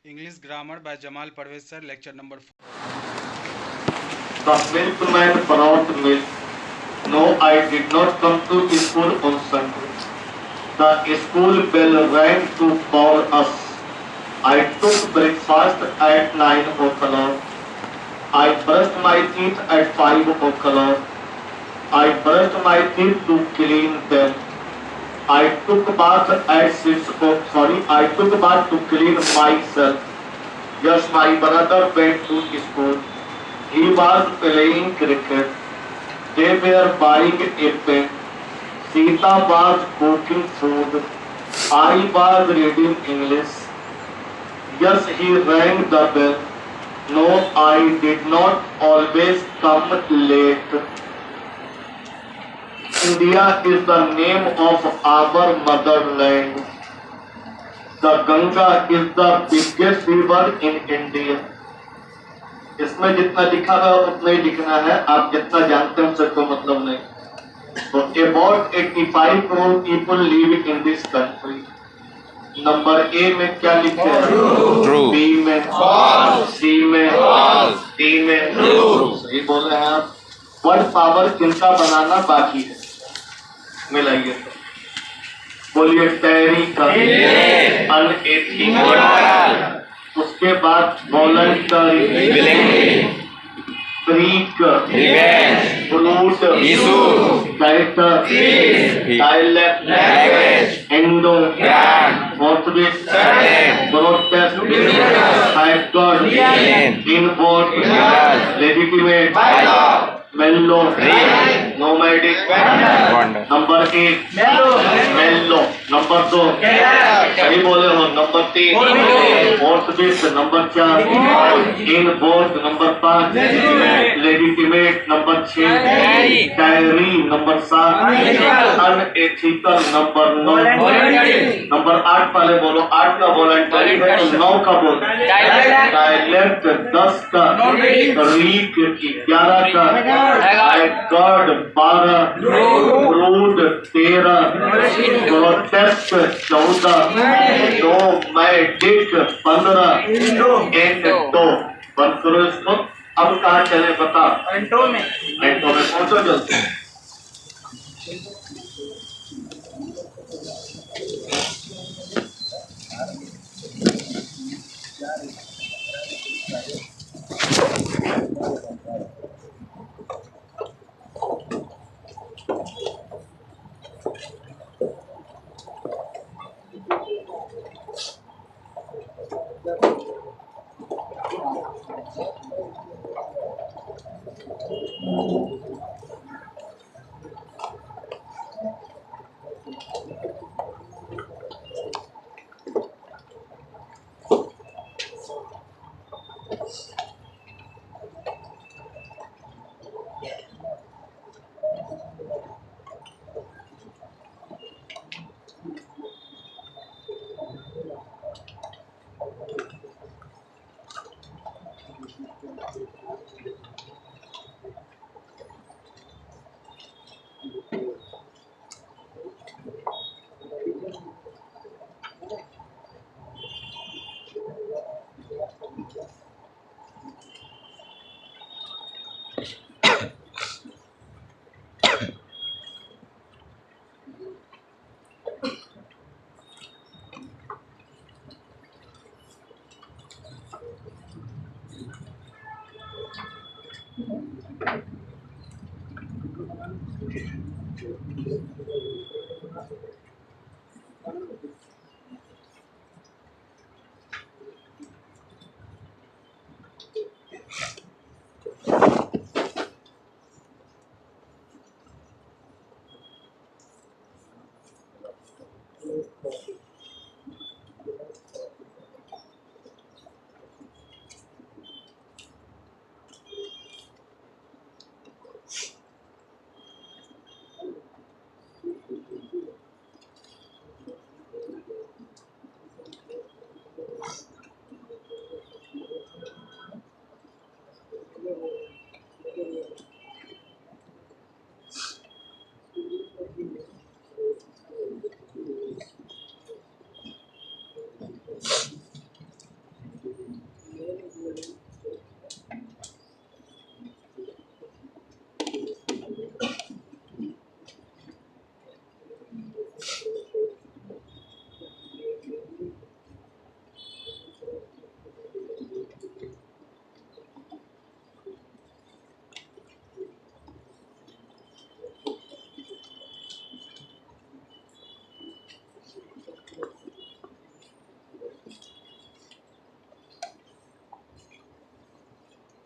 English Grammar by Jamal Parvez sir, lecture number 4. The milkman brought milk. No, I did not come to school on Sunday. The school bell rang to call us. I took breakfast at 9 o'clock. I brushed my teeth at 5 o'clock. I brushed my teeth to clean them. I took bath at 6 o'clock. I took bath to clean myself. Yes, my brother went to school. He was playing cricket. They were buying a pen. Sita was cooking food. I was reading English. Yes, he rang the bell. No, I did not always come late. India is the name of our motherland. The Ganga is the biggest river in India. इसमें जितना लिखा है उतना ही लिखना है, आप जितना जानते हैं उससे कोई मतलब नहीं. So about 85 crore people live in this country. Number A में क्या लिखते हैं? True. बी में false, सी में false, डी में true. सही बोल रहे हैं आप. वर्ड पावर किनका बनाना बाकी है? मिलाइए. बोलिए टैरी का, अनएथिकल, उसके बाद voluntary, freak, fruit, character, dialect, endow, forthwith, protest, हाइकॉर्ड, inward, legitimate, mellow, nomadic, number 1 mellow, number 2 सही बोले हो, number 3 forthwith, number 4 inward, number 5 legitimate, number 6 diary, number 7 unethical, number 9 number 8 पहले बोलो. 8 का वॉलंटरी है, 9 का बोलो डायलेक्ट, 10 का रीक, 11 का God, 12 crude, 13 protest, 14 nomadic, 15 endo. बंद करो इसको. अब कहाँ चले बता? एंटो में पहुंचो जल्दी.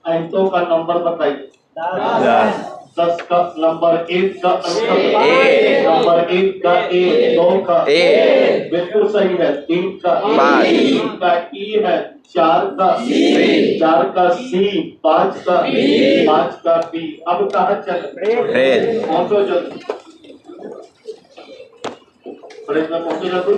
अंकों का नंबर बताइए। 10 10 का नंबर, 1 का अंक, एक। नंबर 1 का ए, 2 का ए, बिल्कुल सही है, 3 का पाँच। 3 का ई है, 4 का सी। 4 का सी, 5 का 5 का बी। अब कहाँ चले? फ्रेज। पहुंचो जल्दी, फ्रेज में पहुंचो जल्दी।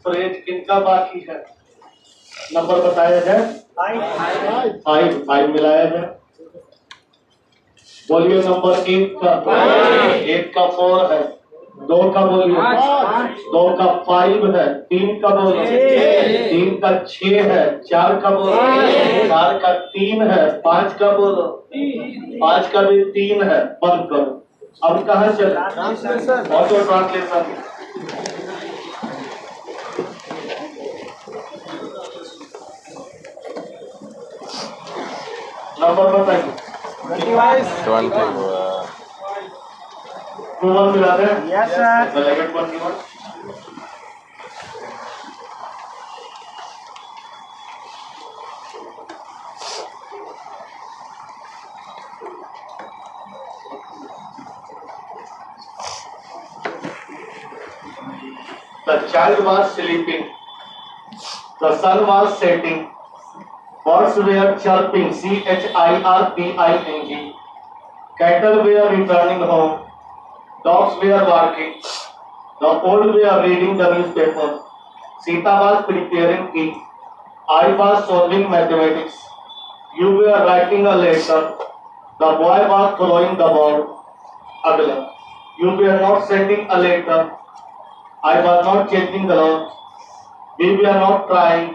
फ्रेज किनका बाकी है? नंबर बताया जाए। 5 मिलाया जाए। बोलिए नंबर 1 का 4 है, 2 का बोलिए 2 का 5 है, 3 का बोलो 3 का 6 है, 4 का बोलो 4 का 3 है, 5 का बोलो 5 का भी 3 है। बंद करो। अब कहाँ चले? Auto translation. नंबर बताइए। 20 21 मिला दे। Yes, sir. 11, 21। The child was sleeping. The sun was setting. Birds were chirping. CHIRPING. Cattle were returning home. Dogs were barking. The old were reading the newspaper. Sita was preparing tea. I was solving mathematics. You were writing a letter. The boy was throwing the ball. Agla. You were not sending a letter. I was not changing the law. We were not trying.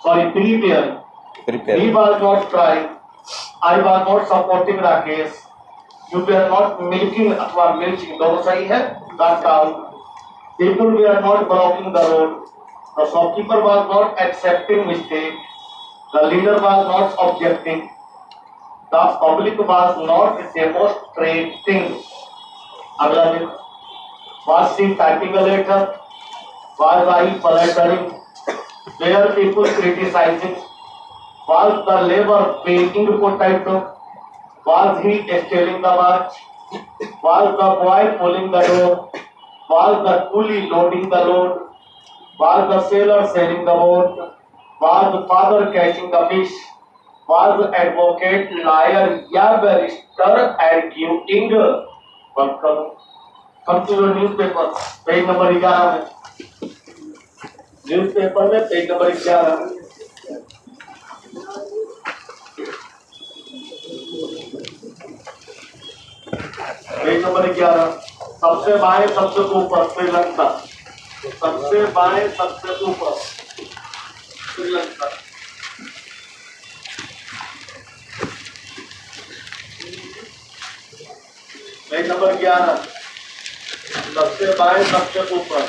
Sorry, we were. He was not crying. I was not supporting Rakesh. You were not milking अथवा milking दोनों सही है. That down. People were not blocking the road. The shopkeeper was not accepting mistake. The leader was not objecting. The public was not demonstrating. अगला दिन. Was she typing a letter? Was I flattering? Were people criticizing? Was the labor paying potato? Was he stealing the watch? Was the boy pulling the door? Was the coolie loading the load? Was the sailor sailing the boat? Was the father catching the fish? Was the advocate liar या barrister arguing? Welcome. Come to your newspaper. Page number 11 में. Newspaper में page number 11. Page number 11. सबसे बाएं सबसे ऊपर श्रीलंका. सबसे बाएं सबसे ऊपर श्रीलंका. Page number 11. सबसे बाएं सबसे ऊपर.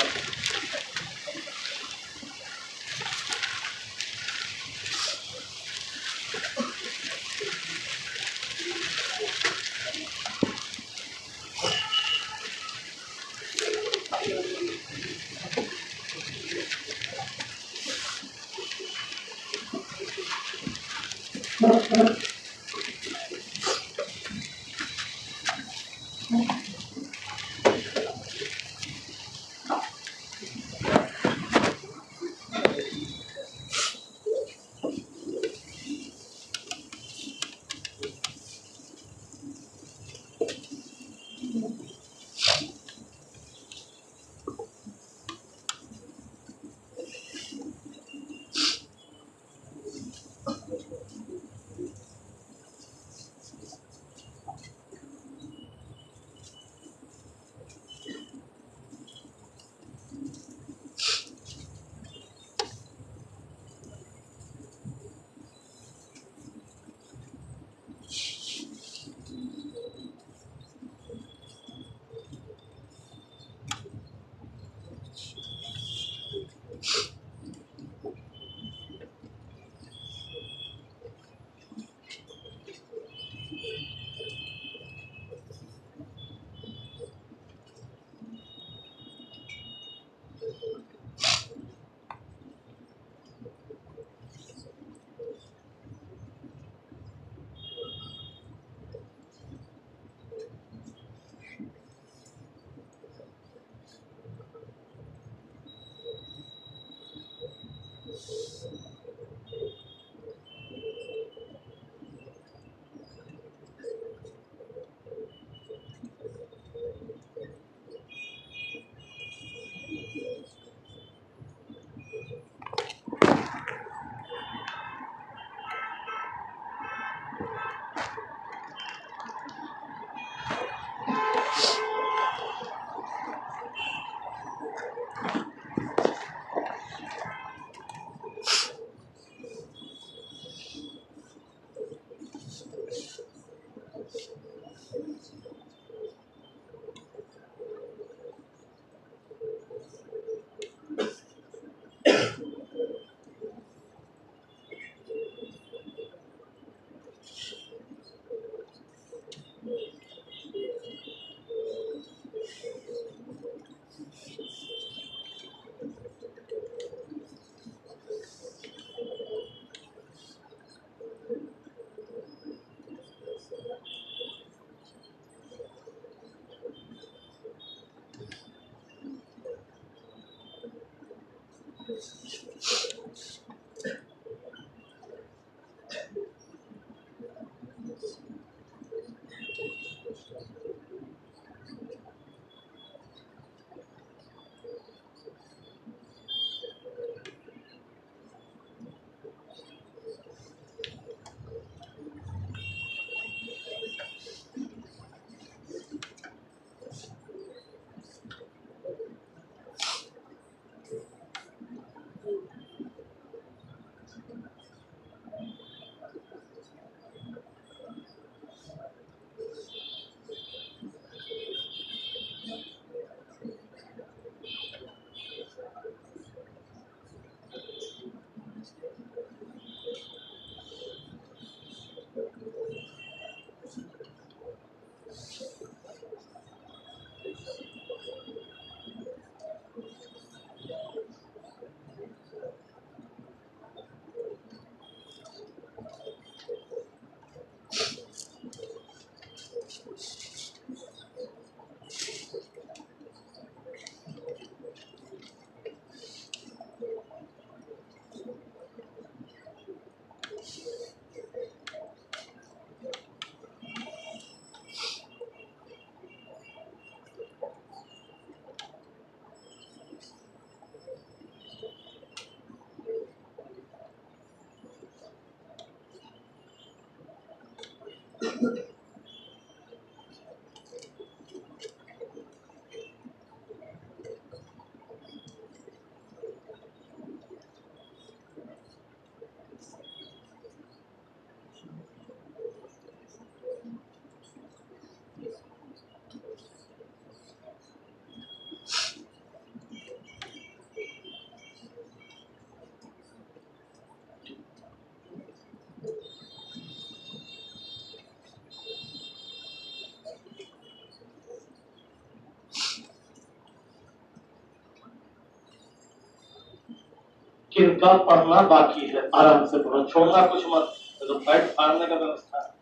किनका पढ़ना बाकी है? आराम से पढ़ो, छोड़ना कुछ मत, तो बैठ फाड़ने का व्यवस्था है।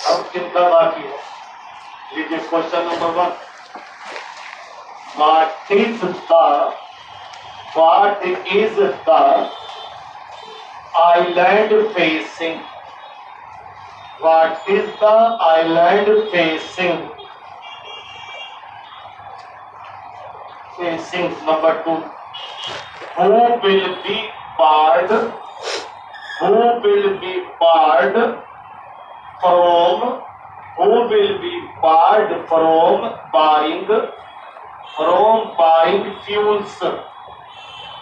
अब कितना बाकी है? लीजिए question number 1, what is the island facing? What is the island facing? Number 2, who will be barred? Who will be barred from? Who will be barred from buying fuels?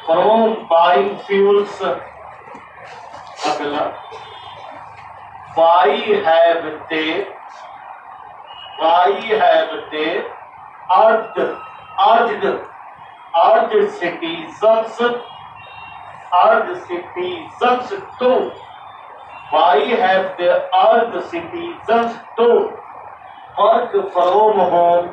From buying fuels. अगला, why have they urged citizens to? Why have they urged citizens to work from home?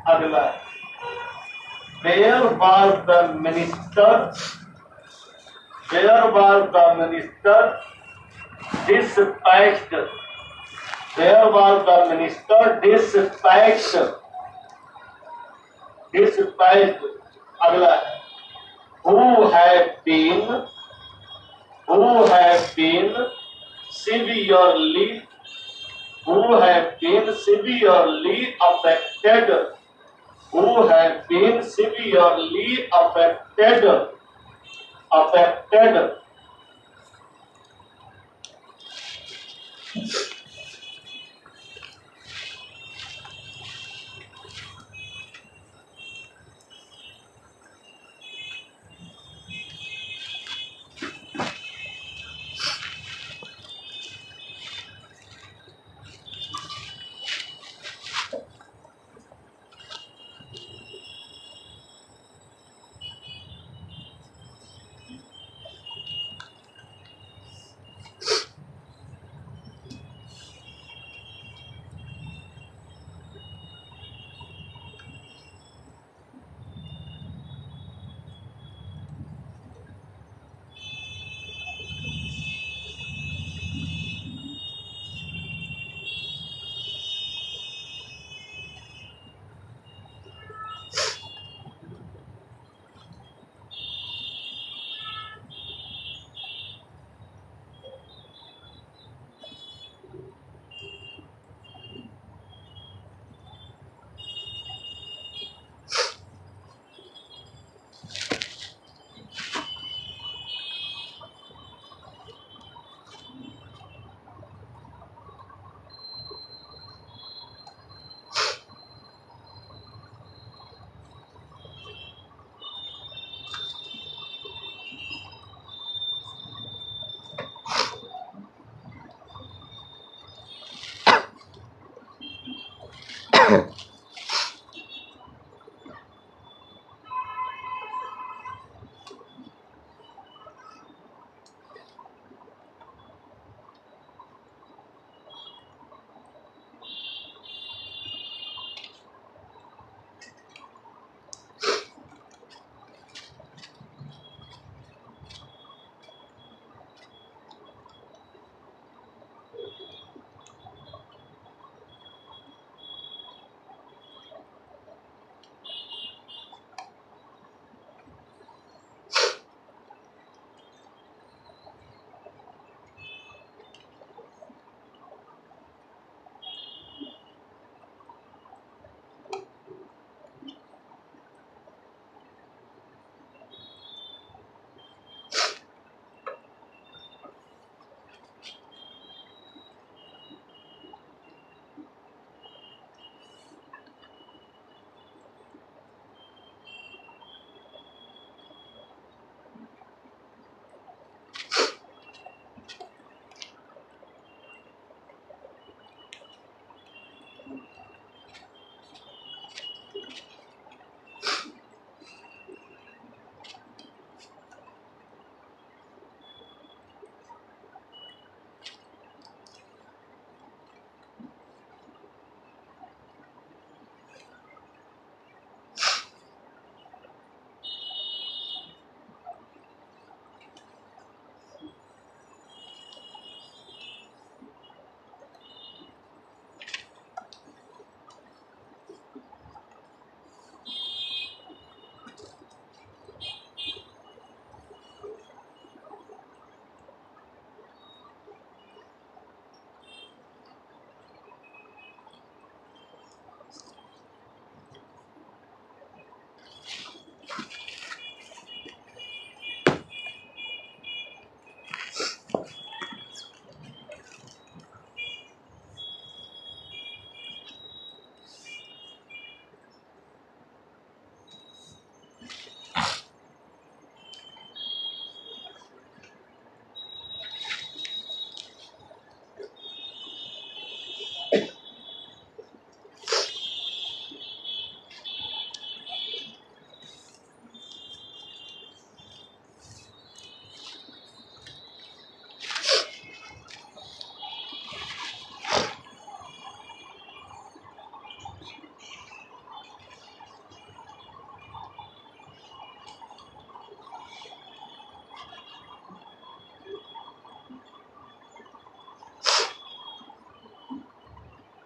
अगला, where was the minister dispatched? Where was the minister dispatched? अगला, who have been severely affected? Who have been severely affected?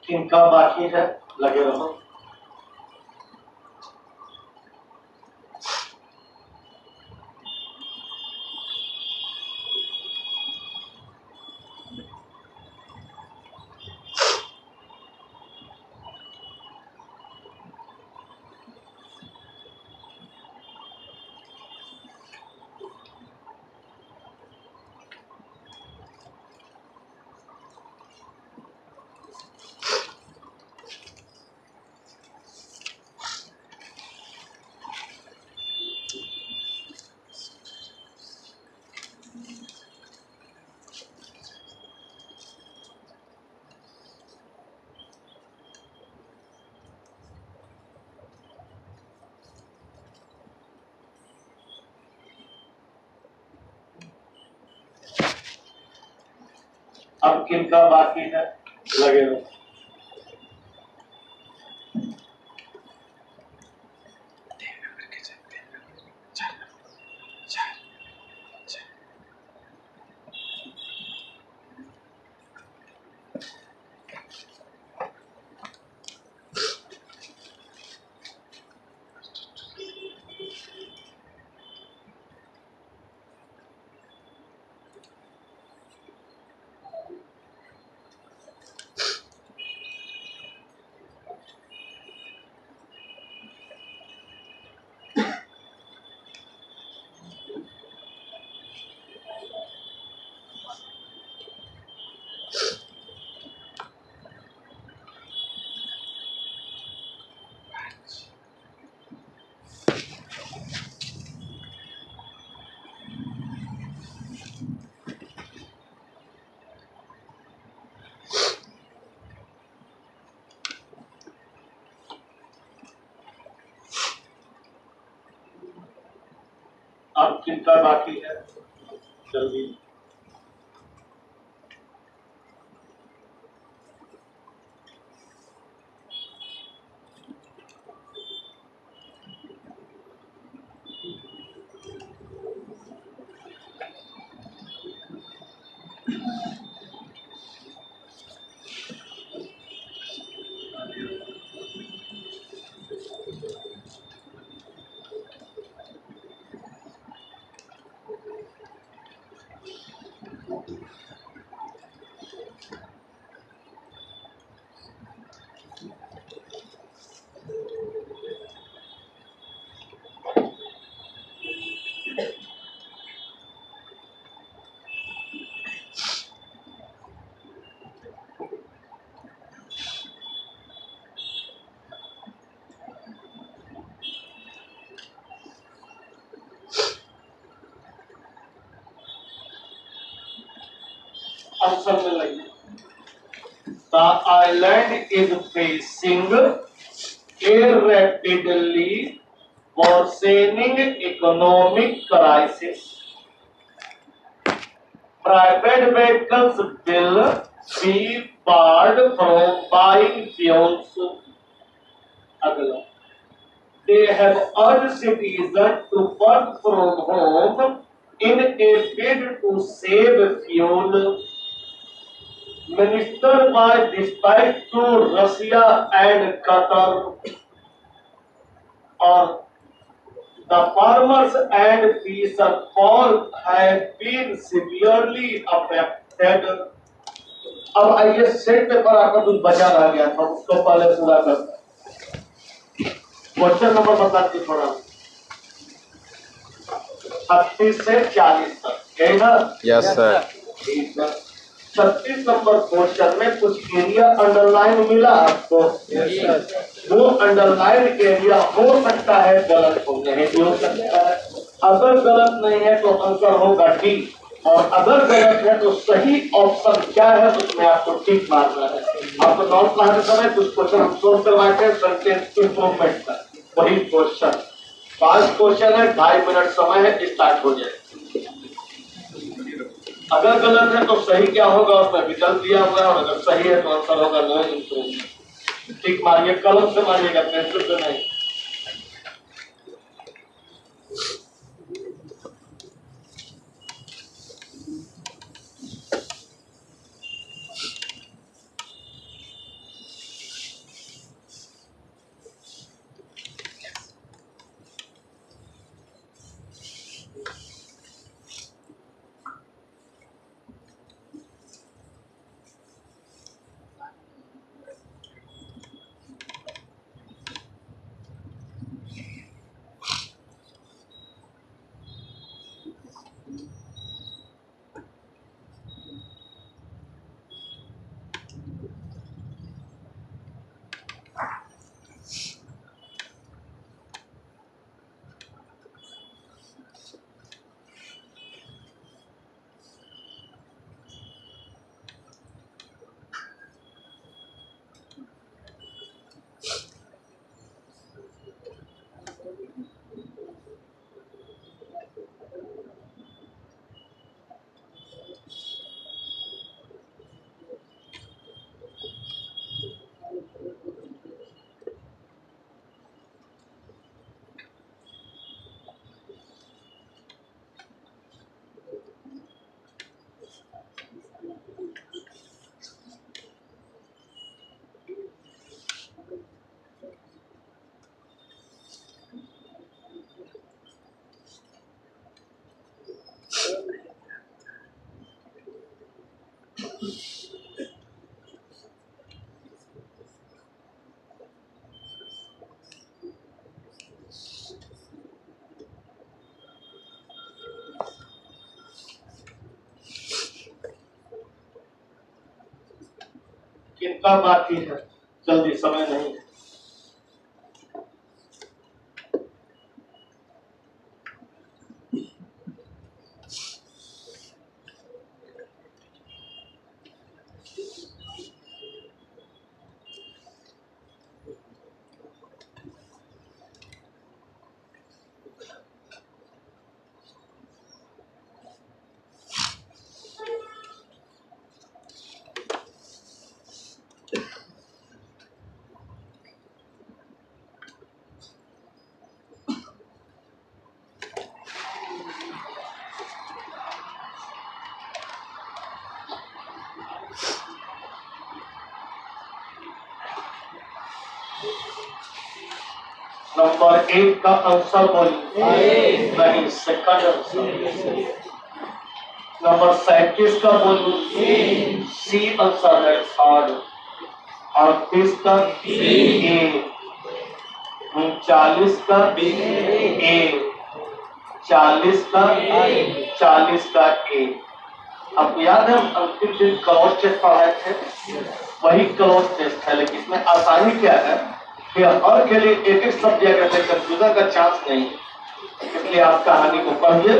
किनका बाकी है, लगे रहो। अब किनका बाकी है, लगे रहो। अब किनका बाकी है, जल्दी। आंसर में लगी। The island is facing a rapidly worsening economic crisis. Private vehicles will be barred from buying fuels. अगला, they have urged citizens to work from home in a bid to save fuel. Minister by despite to Russia and Qatar, or the farmers and fisherfolk have been severely affected. अब आइए set paper आपका कुछ बचा रह गया था, उसको पहले पूरा करते हैं। क्वेश्चन नंबर बता दीजिए थोड़ा। 36 से 40 तक, यही ना? Yes sir. ठीक है। 36 नंबर क्वेश्चन में कुछ एरिया अंडरलाइन मिला आपको? वो अंडरलाइन एरिया हो सकता है गलत हो, नहीं भी हो सकता है। अगर गलत नहीं है तो आंसर होगा डी, और अगर गलत है तो सही ऑप्शन क्या है उसमें आपको टिक मारना है। आपको नॉट पढ़ाते समय कुछ क्वेश्चन हम सोल्व करवाए थे सेंटेंस इंप्रूवमेंट का, वही क्वेश्चन। 5 क्वेश्चन है, 2.5 मिनट समय है, स्टार्ट हो जाए। अगर गलत है तो सही क्या होगा उसमें विकल्प दिया हुआ है, और अगर सही है तो आंसर होगा नो इंप्रूवमेंट। ठीक मारिए, कलम से मारिएगा, पेंसिल से नहीं। कितना बाकी है, जल्दी, समय नहीं है। नंबर 1 का आंसर बोलिए। नहीं, सेकंड आंसर। नंबर 37 का बोलिए। सी आंसर है थर्ड। 38 का ए। 39 का ए। 40 का 40 का ए। आपको याद है हम अंतिम दिन क्लॉज टेस्ट पढ़ाए थे, वही क्लॉज टेस्ट है, लेकिन इसमें आसानी क्या है कि हर के लिए एक एक शब्द दिया गया है, कंफ्यूजन का चांस नहीं। इसलिए आप कहानी को पढ़िए,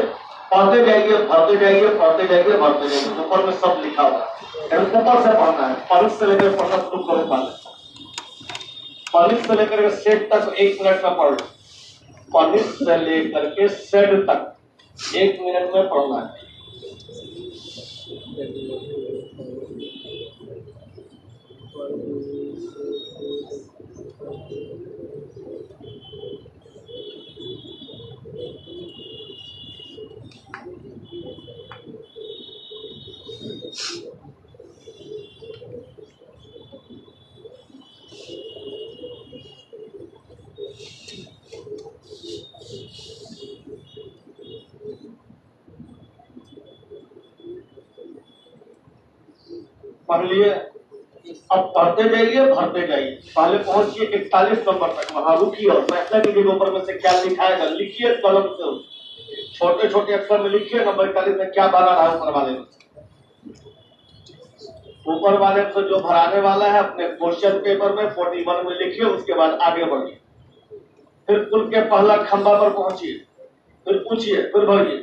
पढ़ते जाइए, भरते जाइए, पढ़ते जाइए, भरते जाइए। ऊपर में सब लिखा हुआ है, ऊपर से पढ़ना है। पनिश से लेकर पढ़ना शुरू करो। पनिश से लेकर सेट तक 1 मिनट में पढ़ लो। पनिश से लेकर के सेट तक 1 मिनट में पढ़ना है। पढ़ लिए, अब पढ़ते जाइए, भरते जाइए। पहले पहुंचिए 41 नंबर तक, वहां रुकिए और फैसला कीजिए ऊपर में से क्या लिखाएगा। लिखिए कलम से, छोटे छोटे अक्षर में लिखिए नंबर 41 में क्या भरा रहा है ऊपर वाले में। ऊपर वाले से जो भराने वाला है अपने क्वेश्चन पेपर में 41 में लिखिए, उसके बाद आगे बढ़िए। फिर पुल के पहला खंभा पर पहुंचिए, फिर पूछिए, फिर भरिए।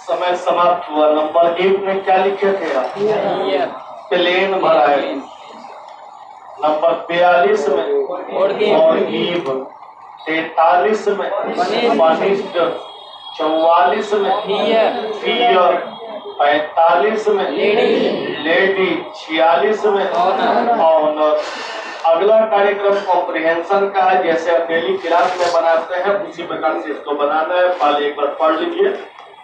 समय समाप्त हुआ। नंबर 1 में क्या लिखे थे आप? प्लेन भरा है। नंबर 42 में फॉरगिव, 43 में पनिश्ड, 44 में फियर, 45 में लेडी, 46 में ऑनर। अगला कार्यक्रम कॉम्प्रिहेंशन का है। जैसे आप डेली क्लास में बनाते हैं उसी प्रकार से इसको बनाना है। पहले एक बार पढ़ लीजिए,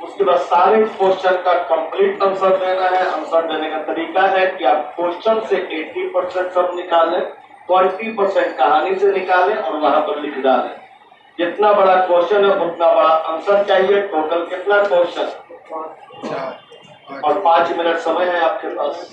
उसके बाद सारे क्वेश्चन का कंप्लीट आंसर देना है। आंसर देने का तरीका है कि आप क्वेश्चन से 80% सब निकालें, 20% कहानी से निकालें और वहां पर लिख डालें। जितना बड़ा क्वेश्चन है उतना बड़ा आंसर चाहिए। टोटल कितना क्वेश्चन? और 5 मिनट समय है आपके पास।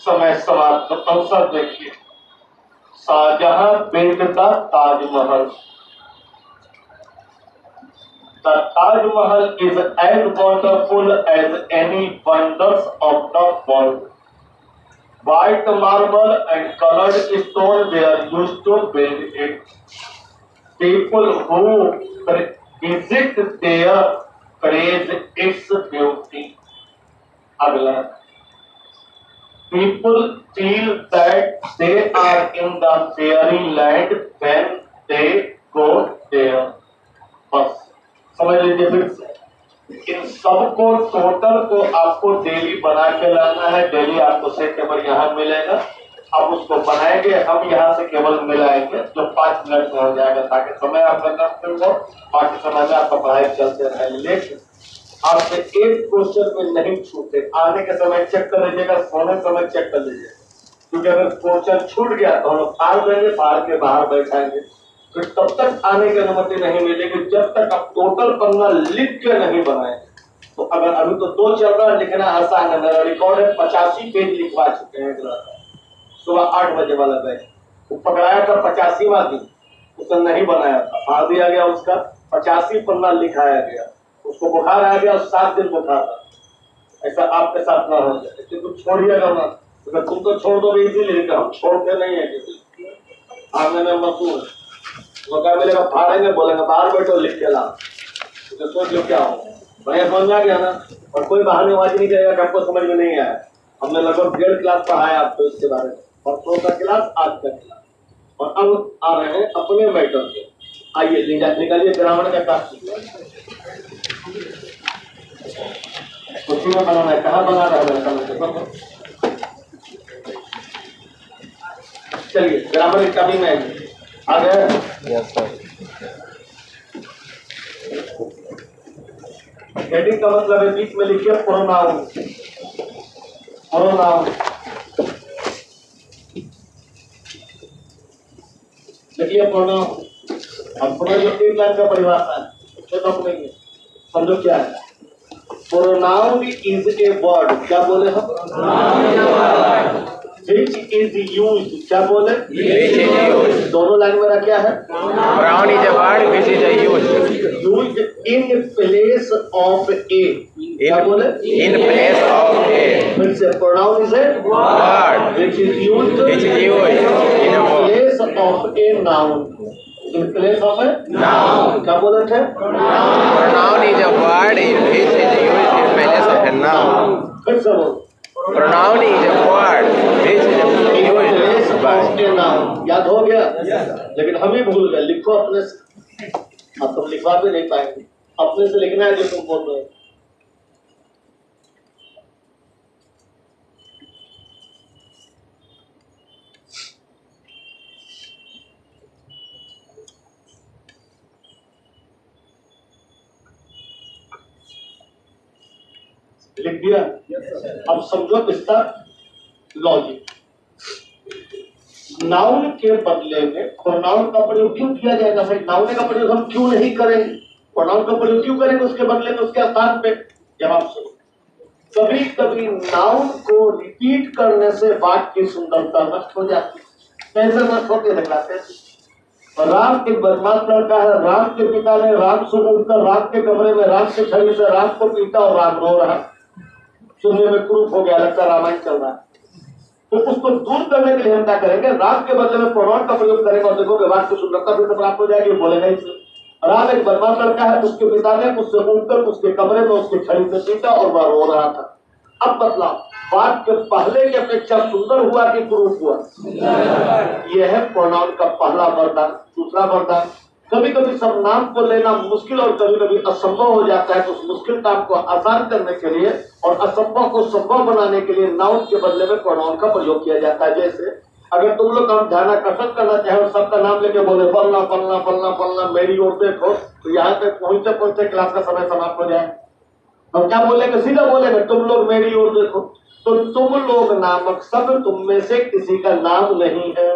समय समाप्त। अवसर देखिए, शाहजहां बेचता Taj Mahal. The Taj Mahal is as wonderful as any wonders of the world. White marble and colored stone were used to build it. People who visit there praise its beauty. अगला, people feel that they are in the fairyland when they go there. बस समझ लीजिए फिर से, इन सबको total को आपको daily बना के लाना है। डेली आपको सेट टेबल यहाँ मिलेगा, आप उसको बनाएंगे, हम यहाँ से केवल मिलाएंगे जो 5 मिनट में हो जाएगा, ताकि समय आपका कम हो, बाकी समय में आपका पढ़ाई चलते रहे। लेकिन आपसे एक क्वेश्चन में नहीं छूटे, आने के समय चेक कर लीजिएगा, सोने समय चेक कर लीजिएगा, क्योंकि अगर क्वेश्चन छूट गया तो हम फाड़ देंगे, फाड़ के बाहर बैठाएंगे, फिर तब तक आने की अनुमति नहीं मिलेगी जब तक आप टोटल पन्ना लिख के नहीं बनाए। तो अगर अभी तो 2 चल रहा है, लिखना आसान है, मेरा रिकॉर्ड है 85 पेज लिखवा चुके हैं। सुबह 8 बजे वाला बैच वो पकड़ाया था 85वां दिन, उसने नहीं बनाया था, फाड़ दिया गया, उसका 85 पन्ना लिखाया गया, उसको बुखार आ गया, 7 दिन बुखार था। ऐसा आपके साथ ना हो जाए, तुम छोड़िएगा ना, अगर तुम तो छोड़ दोगे इसीलिए, हम छोड़ते नहीं है किसी, आने में मशहूर है। वो क्या मिलेगा, फाड़ेंगे, बोलेंगे बाहर बैठो लिख के ला, तो सोच लो क्या हो, बढ़िया समझ में आ गया ना। और कोई बहानेबाजी नहीं करेगा कि आपको समझ में नहीं आया। हमने लगभग 1.5 क्लास पढ़ाया आपको इसके बारे में, परसों का क्लास, आज का क्लास, और अब आ रहे हैं अपने मैटर से। आइए निकालिए ग्रामर का क्लास, कुछ में बनाना है, कहाँ बना रहा है, चलिए ग्रामर की कमी में आ गए। Yes sir. हेडिंग का मतलब है, बीच में लिखिए प्रोनाउन। प्रोनाउन लिखिए, प्रोनाउन। अब पूरा जो 3 लाइन का परिभाषा है तो नहीं समझो क्या है। प्रोनाउन इज ए वर्ड, क्या बोले हम, which is used, क्या बोले, Which is used. दोनों लाइन में क्या है, Pronoun is a word which is used. used in place of a, क्या बोले, In place of a फिर से pronoun is a word which is used which is used in a word. place of a noun, in place of a Noun. क्या बोले थे, Pronoun is a word which is used in place of a noun. फिर से बोल, Pronoun is a word which is in place used of by. a noun, याद हो गया, लेकिन हम ही भूल गए। लिखो अपने से, अब तुम लिखवा भी नहीं पाएंगे, अपने से लिखना है जो तुम बोल रहे हो। लिख दिया, अब समझो इसका लॉजिक। नाउन के बदले में प्रोनाउन का प्रयोग क्यों किया जाएगा भाई, नाउन का प्रयोग हम क्यों नहीं करेंगे, प्रोनाउन का प्रयोग क्यों करेंगे उसके बदले में, उसके स्थान पे। जवाब सुनो, कभी कभी नाउन को रिपीट करने से वाक्य की सुंदरता नष्ट हो जाती है। कैसे नष्ट होते दिखाते हैं। राम एक बदमाश लड़का है, राम के पिता ने राम सुबह उठकर राम के कमरे में राम के छड़ी से राम को पीटा और राम रो रहा, सुनने में क्रूप हो गया, लगता रामायण चल रहा है। तो उसको दूर करने के लिए हम क्या करेंगे, राम के बदले में प्रोनाउन का प्रयोग करेंगे और देखोगे वाक्य की सुंदरता भी प्राप्त हो जाएगी। बोलेगा इससे राम एक बदमाश लड़का है, उसके पिता ने उससे उठकर उसके कमरे में उसके छड़ी से पीटा और वह रो रहा था। अब बतलाओ, वाक्य पहले की अपेक्षा सुंदर हुआ कि कुरूप हुआ? यह है प्रोनाउन का पहला वरदान। दूसरा वरदान, कभी कभी सब नाम को लेना मुश्किल और कभी कभी असंभव हो जाता है, तो उस मुश्किल काम को आसान करने के लिए और असंभव को संभव बनाने के लिए नाउन के बदले में प्रोनाउन का प्रयोग किया जाता है। जैसे अगर तुम लोग हम ध्यान आकर्षण करना चाहे और सबका नाम लेके बोले फलना फलना फलना फलना मेरी ओर देखो, तो यहाँ तक पहुंचते पहुंचते क्लास का समय समाप्त हो जाए। हम क्या बोलेंगे? सीधा बोलेंगे तुम लोग मेरी ओर देखो। तो तुम लोग नामक शब्द तुम में से किसी का नाम नहीं है,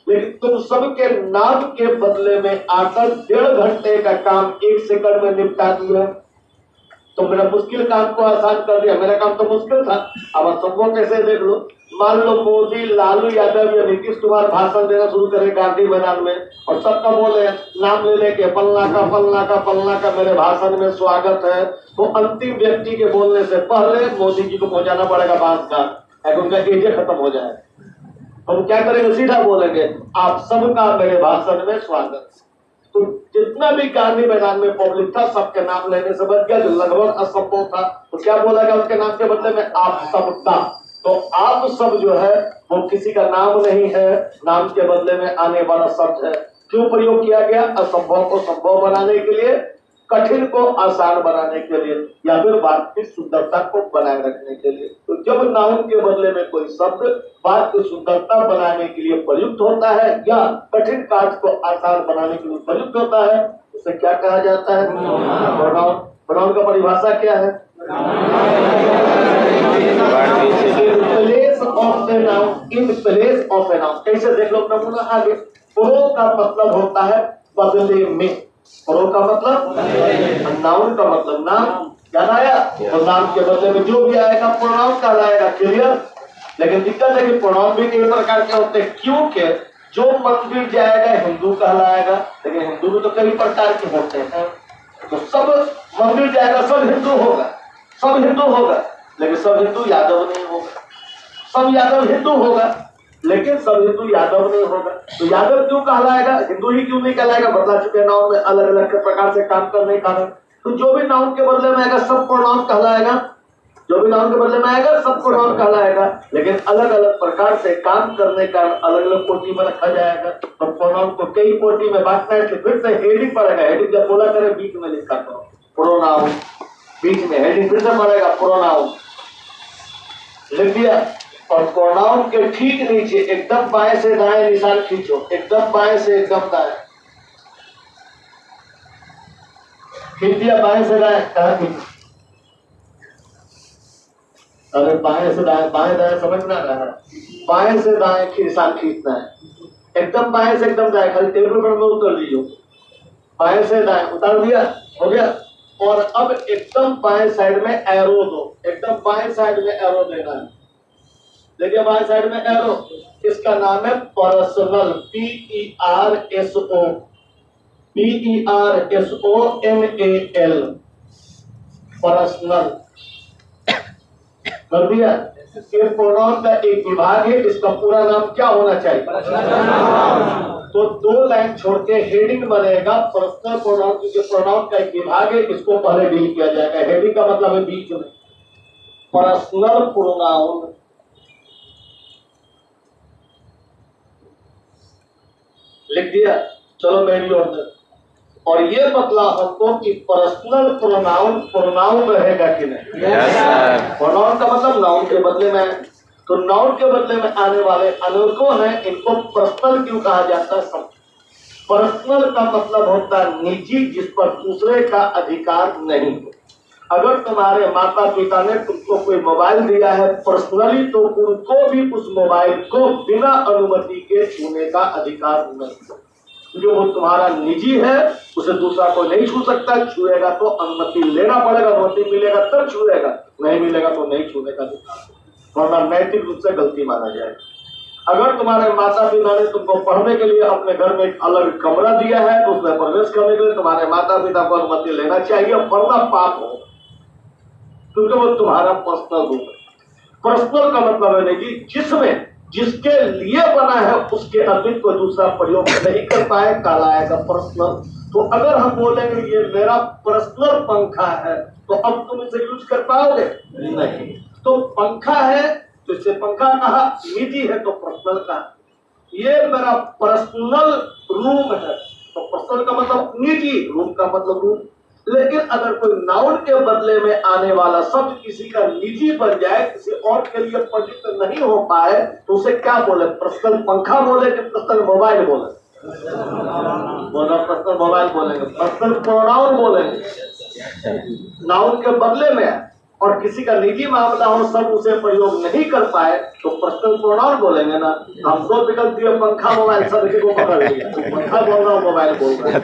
लेकिन तुम सबके नाम के बदले में आकर 1.5 घंटे का काम 1 सेकंड में निपटा दिया। तो मेरा मुश्किल काम को आसान कर दिया। मेरा काम तो मुश्किल था, अब असंभव कैसे देख लो। मान लो मोदी, लालू यादव या नीतीश कुमार भाषण देना शुरू करे गांधी मैदान में और सबका बोले नाम ले लेके फलना का फलना का फलना का मेरे भाषण में स्वागत है, तो अंतिम व्यक्ति के बोलने से पहले मोदी जी को पहुंचाना पड़ेगा बांस का, उनका एजे खत्म हो जाए। हम क्या करेंगे? सीधा बोलेंगे आप सबका मेरे भाषण में स्वागत। तो जितना भी गांधी मैदान में पब्लिक था सबके नाम लेने से बच गया, जो लगभग असंभव था। तो क्या बोला गया उसके नाम के बदले में? आप सबका। तो आप सब जो है वो किसी का नाम नहीं है, नाम के बदले में आने वाला शब्द है। क्यों प्रयोग किया गया? असंभव को संभव बनाने के लिए, कठिन को आसान बनाने के लिए, या फिर वाक्य की सुंदरता को बनाए रखने के लिए। तो जब नाउन के बदले में कोई शब्द वाक्य की सुंदरता बनाने के लिए प्रयुक्त होता है या कठिन कार्य को आसान बनाने के लिए प्रयुक्त होता है, उसे क्या कहा जाता है? प्रोनाउन। प्रोनाउन का परिभाषा क्या है? Place of a noun, in place of a noun. कैसे देख लो नमूना आगे। प्रो का मतलब होता है बदले में। प्रो का मतलब, नाउन का मतलब नाम। याद आया? तो नाम के बदले में जो भी आएगा प्रोनाउन कहलाएगा। क्लियर? लेकिन दिक्कत है कि प्रोनाउन भी कई प्रकार के होते हैं, क्योंकि जो मंदिर जाएगा हिंदू कहलाएगा, लेकिन हिंदू भी तो कई प्रकार के होते हैं। तो सब मंदिर जाएगा सब हिंदू होगा, सब हिंदू होगा, लेकिन सब हिंदू यादव नहीं होगा। सब यादव हिंदू होगा, लेकिन सब हिंदू यादव नहीं होगा। तो यादव क्यों कहलाएगा, हिंदू ही क्यों नहीं कहलाएगा? बदला चुके नाउन में अलग अलग प्रकार से काम करने का। तो जो भी नाउन के बदले में आएगा सब प्रोनाउन कहलाएगा, जो भी नाउन के बदले में आएगा सब प्रोनाउन कहलाएगा, लेकिन अलग अलग प्रकार से काम करने का अलग अलग कोटि में रखा जाएगा। तो प्रोनाउन को कई कोटि में बांटना है। फिर से हेडिंग पड़ेगा, हेडिंग जब बोला करे बीच में लिखा करो प्रोनाउन, बीच में हेडिंग फिर से पड़ेगा प्रोनाउन, लिख दिया। और प्रोनाउन के ठीक नीचे एकदम बाएं से दाएं निशान खींचो, एकदम बाएं से एकदम दाएं खींच दिया, बाएं से दाएं। कहाँ खींचो? अरे बाएं से दाएं, बाएं दाएं समझ ना रहा है, बाएं से दाएं निशान खींचना है, एकदम बाएं से एकदम दाएं। खाली टेबल पर में उतर दीजिए, बाएं से दाएं उतार दिया, हो गया। और अब एकदम बाएं साइड में एरो दो, एकदम बाएं साइड में एरो देना है। देखिए बाएं साइड में एरो, इसका नाम है पर्सनल, PERSO, PERSONAL, पर्सनल कर दिया। ये प्रोनाउन का एक विभाग है, इसका पूरा नाम क्या होना चाहिए? तो 2 लाइन छोड़ के हेडिंग बनेगा पर्सनल प्रोनाउन, क्योंकि प्रोनाउन का एक विभाग है, इसको पहले डील किया जाएगा। हेडिंग का मतलब है बीच में, पर्सनल प्रोनाउन। लिख दिया, चलो मेरी ओर से। और ये बतला हमको कि पर्सनल प्रोनाउन प्रोनाउन रहेगा कि नहीं। प्रोनाउन का मतलब नाउन के बदले में, तो नाउन के बदले में आने वाले अनेकों हैं, इनको पर्सनल क्यों कहा जाता है? पर्सनल का मतलब होता है निजी, जिस पर दूसरे का अधिकार नहीं है। अगर तुम्हारे माता पिता ने तुमको कोई मोबाइल दिया है पर्सनली, तो उनको भी उस मोबाइल को बिना अनुमति के छूने का अधिकार नहीं है, जो वो तुम्हारा निजी है, उसे दूसरा कोई नहीं छू सकता। छुएगा तो अनुमति लेना पड़ेगा, अनुमति मिलेगा तब छुएगा, नहीं मिलेगा तो नहीं छूने का अधिकार, वरना नैतिक रूप से गलती माना जाएगा। अगर तुम्हारे माता पिता ने तुमको पढ़ने के लिए अपने घर में एक अलग कमरा दिया है, तो उसमें प्रवेश करने के लिए तुम्हारे माता पिता को अनुमति लेना चाहिए, पढ़ना पाप हो, क्योंकि वो तुम्हारा पर्सनल रूम है। पर्सनल का मतलब है कि जिसमें जिसके लिए बना है उसके अतिरिक्त कोई दूसरा प्रयोग नहीं कर पाए, कहलाएगा पर्सनल। तो अगर हम बोलेंगे ये मेरा पर्सनल पंखा है, तो अब तुम इसे यूज कर पाओगे? नहीं। तो पंखा है तो इससे पंखा कहा, निजी है तो पर्सनल कहा। ये मेरा पर्सनल रूम है, तो पर्सनल का मतलब निजी, रूम का मतलब रूम। लेकिन अगर कोई नाउन के बदले में आने वाला शब्द किसी का निजी बन जाए, किसी और के लिए प्रयुक्त नहीं हो पाए, तो उसे क्या बोले? पर्सनल पंखा बोले कि पर्सनल मोबाइल बोले? बोला पर्सनल मोबाइल बोलेंगे, पर्सनल प्रोनाउन बोलेंगे। नाउन के बदले में और किसी का निजी मामला हो, सब उसे प्रयोग नहीं कर पाए, तो पर्सनल प्रोनाउन बोलेंगे ना। हम दो विकल्प दिए, पंखा मोबाइल, सब को पकड़ लिया, तो पंखा बोल रहा हूँ मोबाइल बोल रहा है,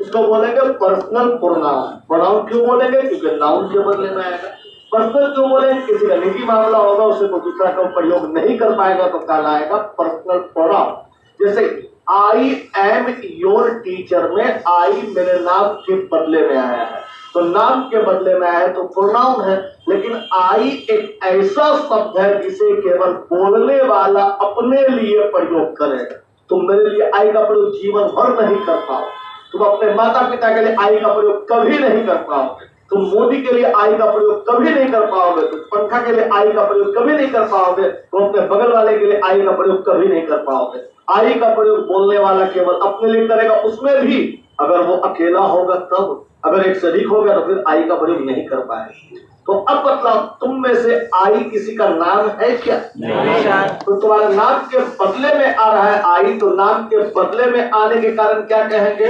उसको बोलेंगे पर्सनल प्रोनाउन। प्रोनाउन क्यों बोलेंगे? क्योंकि नाउन के बदले में आएगा। पर्सनल क्यों बोलेंगे? किसी का निजी मामला होगा, उसे कोई दूसरा का प्रयोग नहीं कर पाएगा, तो कहलाएगा पर्सनल प्रोनाउन। जैसे आई एम योर टीचर में आई मेरे नाम के बदले में आया है, तो नाम के बदले में आया है तो प्रोनाउन है। लेकिन आई एक ऐसा शब्द है जिसे केवल बोलने वाला अपने लिए प्रयोग करेगा। तुम मेरे लिए आई का प्रयोग जीवन भर नहीं कर पाओ, तुम अपने माता पिता के लिए आई का प्रयोग कभी नहीं कर पाओगे, तुम मोदी के लिए आई का प्रयोग कभी नहीं कर पाओगे, तुम पंखा के लिए आई का प्रयोग कभी नहीं कर पाओगे, तुम अपने बगल वाले के लिए आई का प्रयोग कभी नहीं कर पाओगे। आई का प्रयोग बोलने वाला केवल अपने लिए करेगा, उसमें भी अगर वो अकेला होगा तब, अगर एक शरीक होगा तो फिर आई का प्रयोग नहीं कर पाएगा। तो अब मतलब तुम में से आई किसी का नाम है क्या? नहीं। तो तुम्हारे नाम के बदले में आ रहा है आई, तो नाम के बदले में आने के कारण क्या कहेंगे?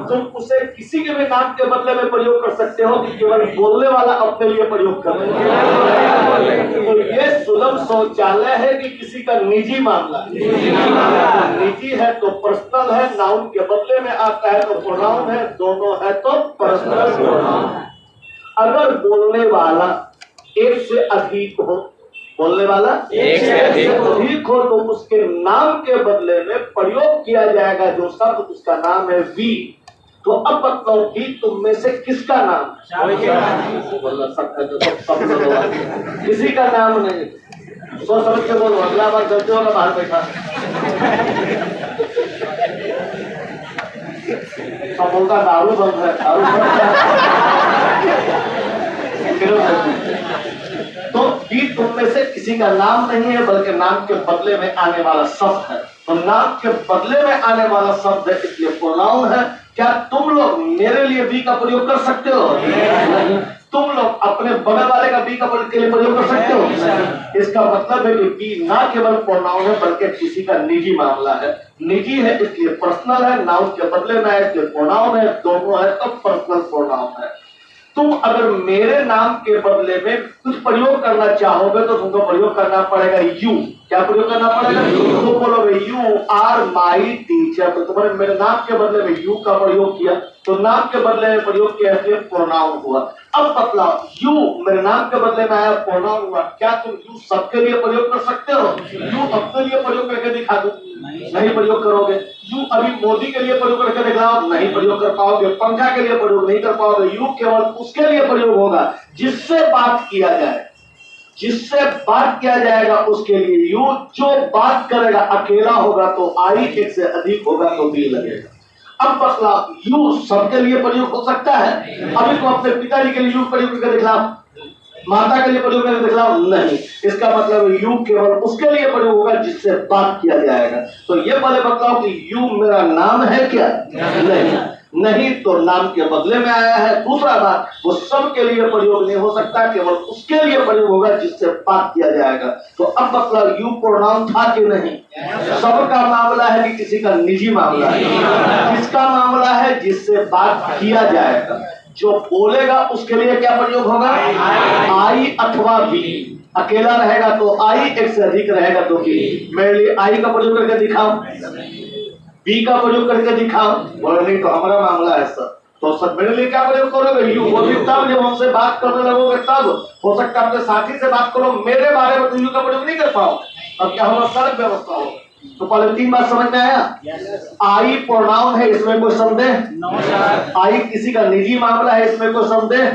तुम उसे किसी के भी नाम के बदले में प्रयोग कर सकते हो कि केवल बोलने वाला अपने लिए प्रयोग कर रहे हैं। तो ये सुलभ शौचालय है कि किसी का निजी मामला है? निजी है तो पर्सनल है, नाउन के बदले में आता है तो प्रोनाउन है, दोनों है तो पर्सनल प्रोनाउन। अगर बोलने वाला एक से अधिक हो, बोलने वाला एक से अधिक हो, तो उसके नाम के बदले में प्रयोग किया जाएगा जो शब्द, उसका नाम है वी। तो अब बताओ कि तुम में से किसका नाम? बोलना सकता है, किसी का नाम नहीं। सोच समझ के बोलो, अगला बार चलते हो ना बाहर बैठा सब बोलता दारू बंद है, दारू बंद तो भी तुम में से किसी का नाम नहीं है, बल्कि नाम के बदले में आने वाला शब्द है। तो नाम के बदले में आने वाला शब्द है, इसलिए प्रोनाउन है। क्या तुम लोग मेरे लिए बी का प्रयोग कर सकते हो? नहीं। तुम लोग अपने बगल वाले का बी का के लिए प्रयोग कर सकते हो? इसका मतलब है कि बी ना केवल प्रोनाउन है बल्कि किसी का निजी मामला है। निजी है इसलिए पर्सनल है, नाउन के बदले में है इसलिए प्रोनाउन है, दोनों है तो पर्सनल प्रोनाउन है। तुम अगर मेरे नाम के बदले में कुछ प्रयोग करना चाहोगे तो तुमको प्रयोग करना पड़ेगा यू। क्या प्रयोग करना पड़ेगा? तुम बोलोगे यू आर माई टीचर, तो तुम्हारे मेरे नाम के बदले में यू का प्रयोग किया, तो नाम के बदले में प्रयोग किया इसलिए प्रोनाउन हुआ। अब बतलाओ, यू मेरे नाम के बदले में आया, प्रोनाउन हुआ, क्या तुम यू सबके लिए प्रयोग कर सकते हो? यू अपने लिए प्रयोग करके दिखा दो, नहीं प्रयोग करोगे। यू अभी मोदी के लिए प्रयोग करके दिखाओ, नहीं प्रयोग कर पाओगे। पंखा के लिए प्रयोग नहीं कर पाओगे। यू केवल उसके लिए प्रयोग होगा जिससे बात किया जाए, जिससे बात किया जाएगा उसके लिए यू। जो बात करेगा अकेला होगा तो आई, एक से अधिक होगा तो बी लगेगा। अब बतला, यू सबके लिए प्रयोग हो सकता है? अभी तुम अपने पिताजी के लिए यू प्रयोग करके दिखलाओ, माता के लिए प्रयोग करके दिखलाओ, नहीं। इसका मतलब यू केवल उसके लिए प्रयोग होगा जिससे बात किया जाएगा। तो ये पहले बतलाओ कि यू मेरा नाम है क्या? नहीं। नहीं तो नाम के बदले में आया है। दूसरा बात, वो सबके लिए प्रयोग नहीं हो सकता, केवल उसके लिए प्रयोग होगा जिससे बात किया जाएगा। तो अब मतलब यू प्रोनाउन था कि नहीं? सबका मामला है कि किसी का निजी मामला है? किसका मामला है? जिससे बात किया जाएगा। जो बोलेगा उसके लिए क्या प्रयोग होगा? आई अथवा बी। अकेला रहेगा तो आई, एक से अधिक रहेगा तो बी। मेरे लिए आई का प्रयोग करके दिखाओ, बी का प्रयोग करके दिखाओ। बोले नहीं तो हमारा मामला है सर। तो सर मेरे लिए क्या प्रयोग करोगे? यू। वो भी तब जब हमसे बात करने लगोगे तब। हो सकता है अपने साथी से बात करो, मेरे बारे में तो यू का प्रयोग नहीं कर पाओ। अब क्या होगा? सड़क व्यवस्था हो। तो पहले 3 बात समझ में आया? आई प्रोनाउन है, इसमें कोई संदेह? आई किसी का निजी मामला है, इसमें कोई संदेह?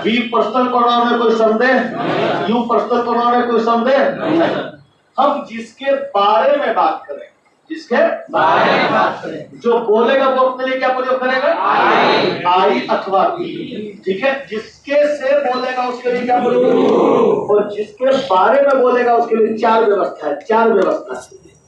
बी पर्सनल प्रोनाउन है, कोई संदेह? यू पर्सनल प्रोनाउन है, कोई संदेह? हम जिसके बारे में बात करें, जिसके बारे में बात करें। जो बोलेगा वो अपने लिए क्या प्रयोग करेगा? आई अथवा की। ठीक है, जिसके से बोलेगा उसके लिए क्या प्रयोग, और जिसके बारे में बोलेगा उसके लिए चार व्यवस्था है। चार व्यवस्था,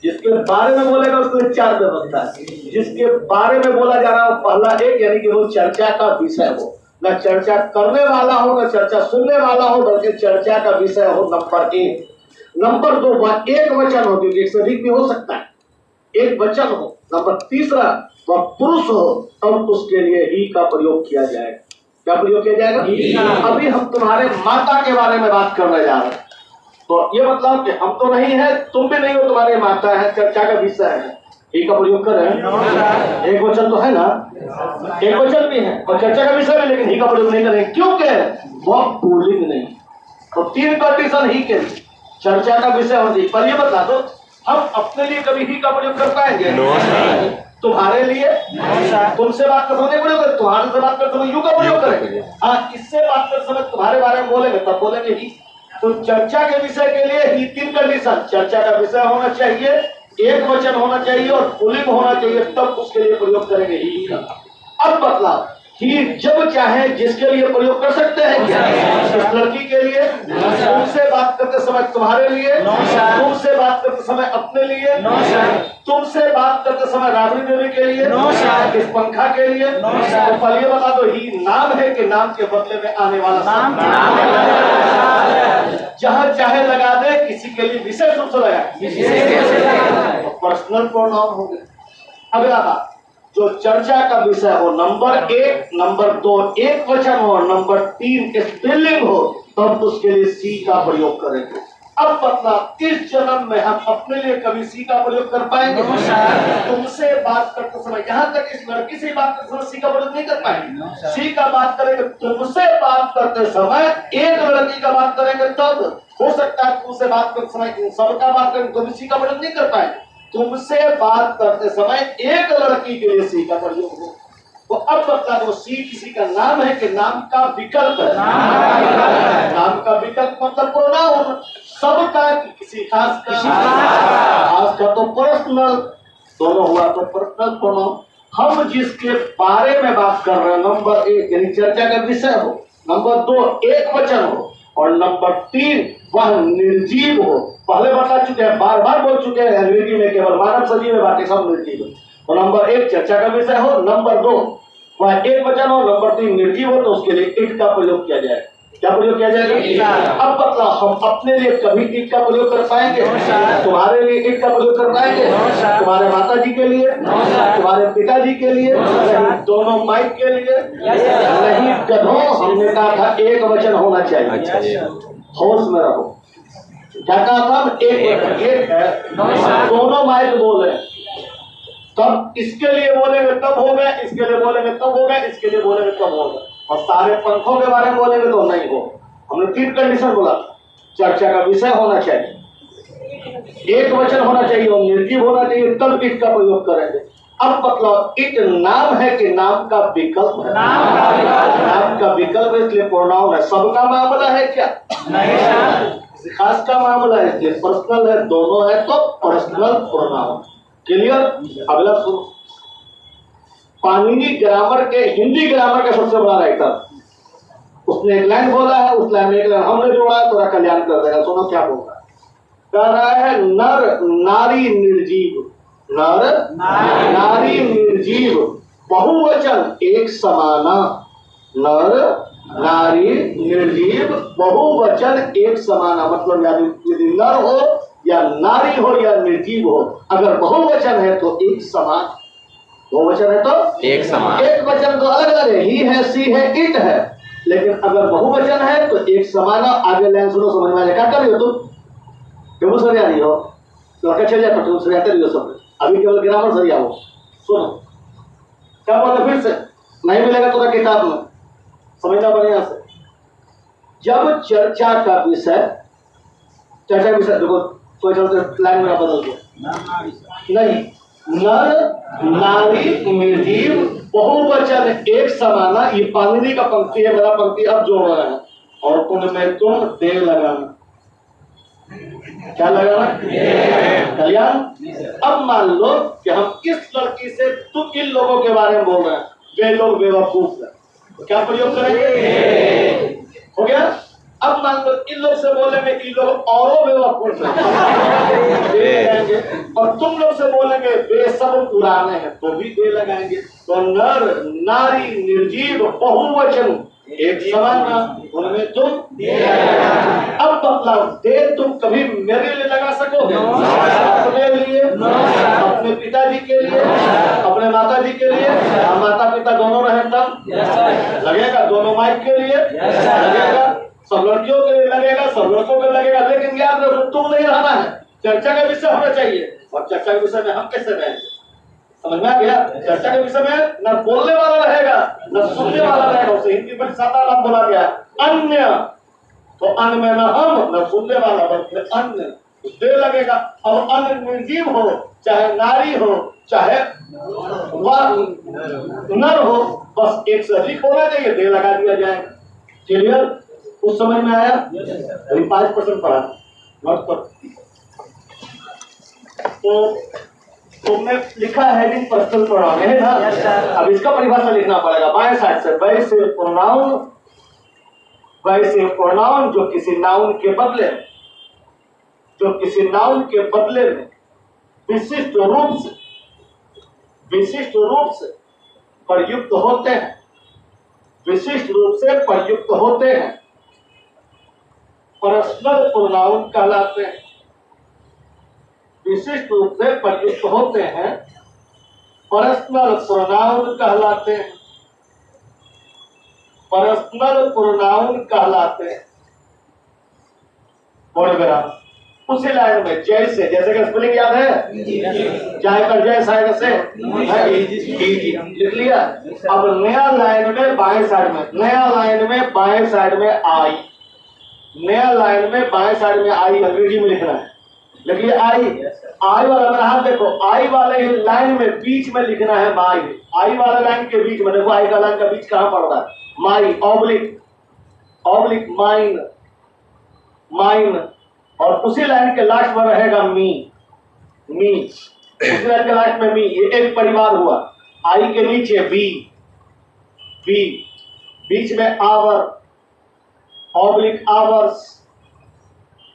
जिसके बारे में बोलेगा उसके लिए चार व्यवस्था है। जिसके बारे में बोला जा रहा हो पहला एक, यानी कि वो चर्चा का विषय हो, न चर्चा करने वाला हो न चर्चा सुनने वाला हो, बल्कि चर्चा का विषय हो, नंबर एक। नंबर दो, वह एक वचन हो, क्योंकि एक से अधिक भी हो सकता है, एक वचन हो। नंबर तीसरा, वह पुरुष हो, तब उसके लिए ही का प्रयोग किया जाएगा। क्या प्रयोग किया जाएगा? अभी हम तुम्हारे माता के बारे में बात करने जा रहे हैं, तो ये मतलब कि हम तो नहीं है, तुम भी नहीं हो, तुम्हारे माता है, चर्चा का विषय है, ही का प्रयोग कर रहे हैं। एक वचन तो है ना, एक वचन भी है और चर्चा का विषय है, लेकिन ही का प्रयोग नहीं करेंगे क्योंकि वह पुल्लिंग नहीं। तो तीन कंडीशन ही के चर्चा का विषय होती है। पर ये बता दो, हम अपने लिए कभी ही का प्रयोग कर पाएंगे? तुम्हारे लिए, तुमसे बात करते समय प्रयोग करें, तुम्हारे से बात करते समय यू का प्रयोग करेंगे। हाँ, इससे बात करते समय तुम्हारे बारे में बोलेंगे तब बोलेंगे ही। तो चर्चा के विषय के लिए ही तीन कंडीशन, चर्चा का विषय होना चाहिए, एक वचन होना चाहिए और पुल्लिंग होना चाहिए, तब उसके लिए प्रयोग करेंगे ही का। अब बतलाओ, ही जब चाहे जिसके लिए प्रयोग कर सकते हैं क्या? इस लड़की के लिए, तुमसे बात करते समय तुम्हारे लिए, तुमसे बात करते समय अपने लिए, तुमसे बात करते समय राबड़ी देवी के लिए, इस पंखा के लिए। तो पहले बता दो, ही नाम है कि नाम के बदले में आने वाला नाम? जहां चाहे लगा दे, किसी के लिए विशेष रूप से लगा, तो पर्सनल प्रोनाउन हो गया। अगला बात, जो चर्चा का विषय हो, नंबर एक, नंबर दो एक वचन हो, नंबर तीन स्त्रीलिंग हो, तब उसके लिए सी का प्रयोग करेंगे। अब मतलब इस जन्म में हम अपने लिए कभी सी का प्रयोग कर पाएंगे? तुमसे बात करते समय, यहाँ तक इस लड़की से बात करते समय सी का प्रयोग नहीं कर पाएंगे। सी का बात करेंगे तुमसे बात करते समय, एक लड़की का बात करेंगे तब हो सकता है तुमसे बात करते समय सबका बात करेंगे तो भी सी का प्रयोग नहीं कर पाएंगे। तुमसे बात करते समय एक लड़की के लिए सी का प्रयोग हो। तो अब बता दो, सी किसी का नाम है कि नाम का विकल्प है? नाम का विकल्प मतलब प्रोनाउन, सबका किसी खास का, खास का तो पर्सनल, दोनों हुआ तो पर्सनल प्रोनाउन। हम जिसके बारे में बात कर रहे हैं, नंबर एक यानी चर्चा का विषय हो, नंबर दो एक वचन हो, और नंबर तीन वह निर्जीव हो। पहले बता चुके हैं, बार बार बोल चुके हैं, अंग्रेजी में केवल मानव सजीव में बाकी सब निर्जीव है। तो नंबर एक चर्चा का विषय हो, नंबर दो वह एक वचन हो, नंबर तीन निर्जीव हो, तो उसके लिए इट का प्रयोग किया जाएगा। क्या प्रयोग किया जाएगा? अब बतला, हम अपने लिए कभी इट का प्रयोग कर पाएंगे? तुम्हारे लिए इट का प्रयोग कर पाएंगे? तुम्हारे माता जी के लिए, तुम्हारे पिताजी के लिए नहीं, दोनों माइक के लिए नहीं, गधों। हमने कहा था एक वचन होना चाहिए, होश में रहो। क्या कहा था? एक है, दोनों माइक बोले, तब इसके लिए बोलेंगे तब हो गए, इसके लिए बोलेंगे तब हो गए, इसके लिए बोलेंगे तब हो गए। और सारे पंखों के बारे में बोलेंगे तो नहीं हो। हमने तीन कंडीशन बोला, चर्चा का विषय होना चाहिए, एक वचन होना चाहिए और निर्जीव होना चाहिए, तब इट का प्रयोग करेंगे। अब मतलब इट नाम है कि नाम का विकल्प है? नाम का विकल्प है, इसलिए प्रोनाउन है। सबका मामला है क्या? नहीं, खास का मामला है, इसलिए पर्सनल है, दोनों है तो पर्सनल प्रोनाउन। क्लियर? अगला सुनो, पाणिनि ग्रामर के, हिंदी ग्रामर के सबसे बड़ा राइटर, उसने एक लाइन बोला है, उस लाइन में एक लाइन हमने जोड़ा है, थोड़ा कल्याण कर देगा। सुनो क्या बोल रहा है। कह रहा है, नर नारी निर्जीव, नर नारी निर्जीव बहुवचन एक समाना, नर नारी निर्जीव बहुवचन एक समाना। मतलब यदि नर हो या नारी हो या निर्जीव हो, अगर बहुवचन है तो एक समान, बहुवचन है तो एक समान। एक वचन तो अलग अलग है, ही है, सी है, इट है, लेकिन अगर बहुवचन है तो एक समान। आगे लाइन सुनो, समझ में आएगा। क्या कर रही हो तुम? केवल सरिया रही हो तो क्या चल जाता, तुम सरियाते रही हो सब, अभी केवल ग्रामर सरिया हो। सुनो क्या बोलते, फिर से नहीं मिलेगा तुम्हें किताब में, समझना बढ़िया से। जब चर्चा का विषय, चर्चा विषय देखो, कोई चलते लाइन में बदल गया, नहीं, नर नारी निर्जीव बहुवचन एक समाना। ये पाणिनि का पंक्ति है, मेरा पंक्ति अब जोड़ रहा है। और उनमें तुम दे लगाना, क्या लगाना? कल्याण। अब मान लो कि हम इस लड़की से तुम इन लोगों के बारे में बोल रहे हैं, वे लोग बेवकूफ हैं, तो क्या प्रयोग करेंगे? हो गया। अब मान लो इन लोग से बोलेंगे इन लोग औरों बेवकूफ हैं, और तुम लोग से बोलेंगे वे सब पुराने हैं, तो भी दे लगाएंगे। तो नर नारी निर्जीव बहुवचन एक समान, उनमें तुम अब बदलाव दे तुम कभी मेरे लिए लगा सकोगे? अपने लिए, अपने पिताजी के लिए, अपने माता जी के लिए, माता पिता दोनों रहे तब लगेगा, दोनों माइक के लिए लगेगा, सब लड़कियों के लिए लगेगा, सब लड़कों के लगेगा। लेकिन याद रखो तुम नहीं रहना है, चर्चा का विषय होना चाहिए, और चर्चा के विषय में हम कैसे रहेंगे? समझ में आ गया? चर्चा के विषय में न बोलने वाला रहेगा न सुनने वाला रहेगा। उसे हिंदी में सादा नाम बोला गया अन्य, तो अन्न में न हम न सुनने वाला बल्कि अन्य, दे लगेगा। और अन्य निर्जीव हो चाहे नारी हो चाहे नर हो, बस एक से अधिक होना चाहिए, दे लगा दिया जाएगा। क्लियर? कुछ समझ में आया? 5% पढ़ा नोट पर। तो तुमने लिखा है कि पर्सनल प्रोनाउन है ना, अब इसका परिभाषा लिखना पड़ेगा बाएं साइड से। वैसे प्रोनाउन, वैसे प्रोनाउन जो किसी नाउन के बदले, जो किसी नाउन के बदले में विशिष्ट रूप से प्रयुक्त होते हैं, विशिष्ट रूप से प्रयुक्त होते हैं, पर्सनल प्रोनाउन कहलाते हैं। विशिष्ट रूप से प्रयुक्त होते हैं, पर्सनल प्रोनाउन कहलाते हैं, पर्सनल प्रोनाउन कहलाते हैं। और उसी लाइन में जैसे, जैसे का स्पेलिंग याद है? चाहे कर जय साइड से लिख लिया। अब नया लाइन में बाएं साइड में, नया लाइन में बाएं साइड में आई, नया लाइन में बाएं साइड में आई अंग्रेजी में लिखना है। लिखिए आई, आई वाला मेरा हाथ देखो, आई वाले लाइन में बीच में लिखना है माई, आई वाले लाइन के बीच में देखो, आई का लाइन का बीच कहां पड़ रहा है? माई ऑब्लिक, ऑब्लिक माइन, माइन, और उसी लाइन के लास्ट में रहेगा मी, मी, उसी लाइन के लास्ट में मी। ये एक परिवार हुआ। आई के नीचे बी, बी, बीच में आवर, ऑब्लिक आवर्स,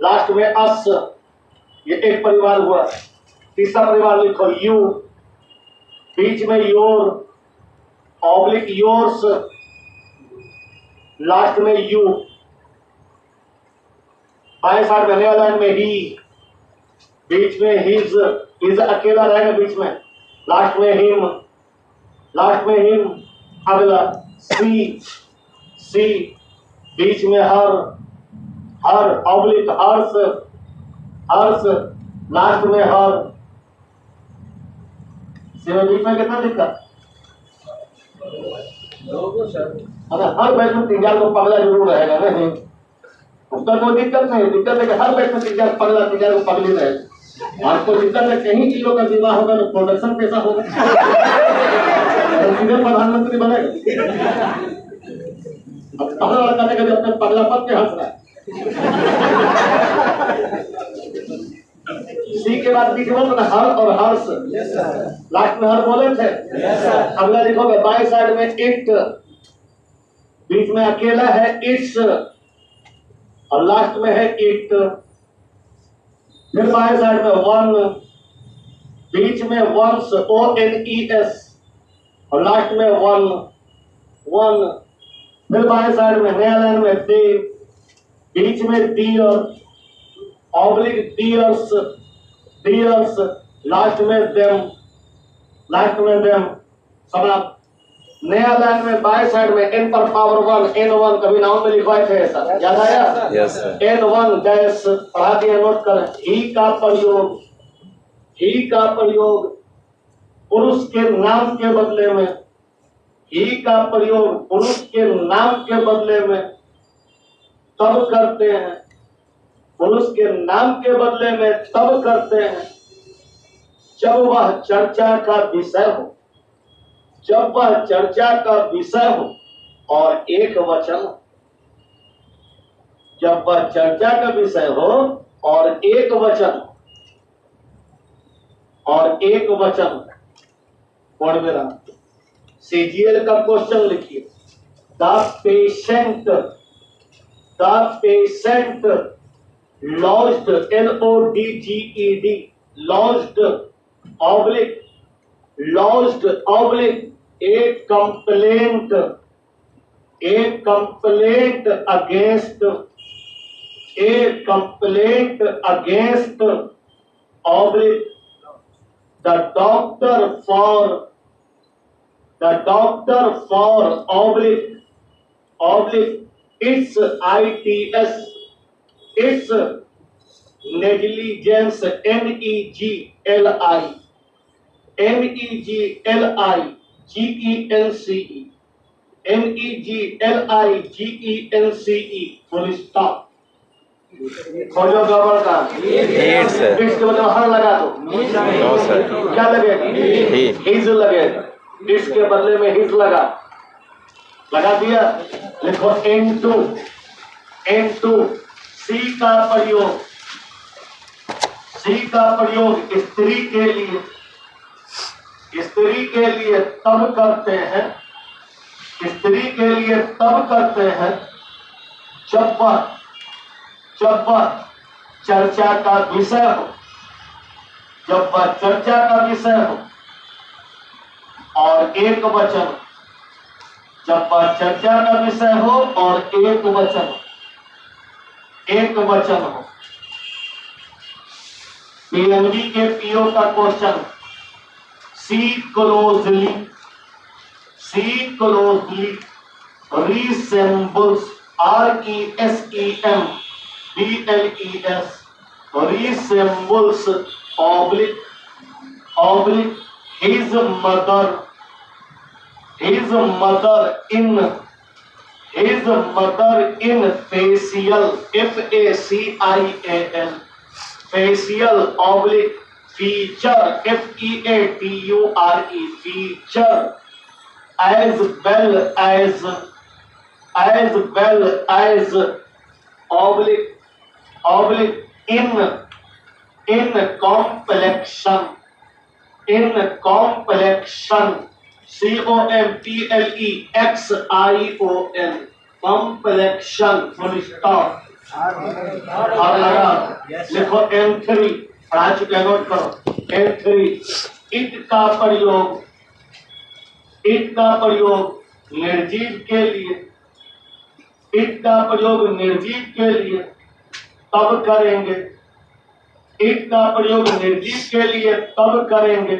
लास्ट में अस, ये एक परिवार हुआ। तीसरा परिवार लिखो यू, बीच में योर, ऑब्लिक योर्स, लास्ट में यू। बाएं साइड में नया लाइन में ही, बीच में हिज, हिज अकेला रहेगा बीच में, लास्ट में हिम, लास्ट में हिम। अगला सी, सी, बीच में हर, हर, ऑब्लिक हर्ष, हर्ष, लास्ट में हर। बीच में कितना दिक्कत? अगर हर बैच में 3 को पगला जरूर रहेगा नहीं, उसका कोई दिक्कत नहीं। दिक्कत है कि हर बैच में 3 पगला 3 को पगली रहेगा। आपको दिक्कत है कहीं किलो का विवाह होगा तो प्रोडक्शन कैसा होगा? सीधे प्रधानमंत्री बनेगा। अब पगला लड़का देखा जो अपने पगला पद पे हंस रहा है। सी के बाद बीच में हर और हर्ष, लास्ट में हर बोले थे। अगला लिखोगे बाएं साइड में इट, बीच में अकेला है इट्स, और लास्ट में है इट। फिर बाएं साइड में वन, बीच में वंस, ONES, और लास्ट में वन, वन। फिर बाएं साइड में नया लाइन में दे, बीच में their, oblique theirs, theirs, last में देम, लास्ट में देम। समाप्त। नया लाइन में बाएं साइड में n पर पावर 1, N1 कभी नाउन में लिखवाए थे, ऐसा याद आया? Yes sir. N1 डैश पढ़ा दिया, नोट कर। ही का प्रयोग, ही का प्रयोग पुरुष के नाम के बदले में, ही का प्रयोग पुरुष के नाम के बदले में तब करते हैं, पुरुष के नाम के बदले में तब करते हैं जब वह चर्चा का विषय हो, जब वह चर्चा का विषय हो और एक वचन हो। जब वह चर्चा का विषय हो और एक वचन पढ़ मेरा CGL का क्वेश्चन लिखिए। The patient lodged LODGED lodged a complaint against the doctor for its negligence negligence full stop। खोजो गड़बड़ का Heat, sir. इसके मतलब हर लगा दो। No, sir. क्या लगेगा? हिज लगेगा। इसके बदले में हिज लगा दिया। लिखो N2 C का प्रयोग स्त्री के लिए तब करते हैं जब वह चर्चा का विषय हो, और एक वचन जब वह चर्चा का विषय हो और एक वचन हो। PMD के PO का question see closely resembles RESEMBLES resembles oblique his mother in facial FACIAL facial oblique feature FEATURE feature as well as oblique in complexion COMPLEXION complexion full stop। और लगा लिखो N3 पढ़ा चुके नोट करो। N3 it का प्रयोग निर्जीव के लिए तब करेंगे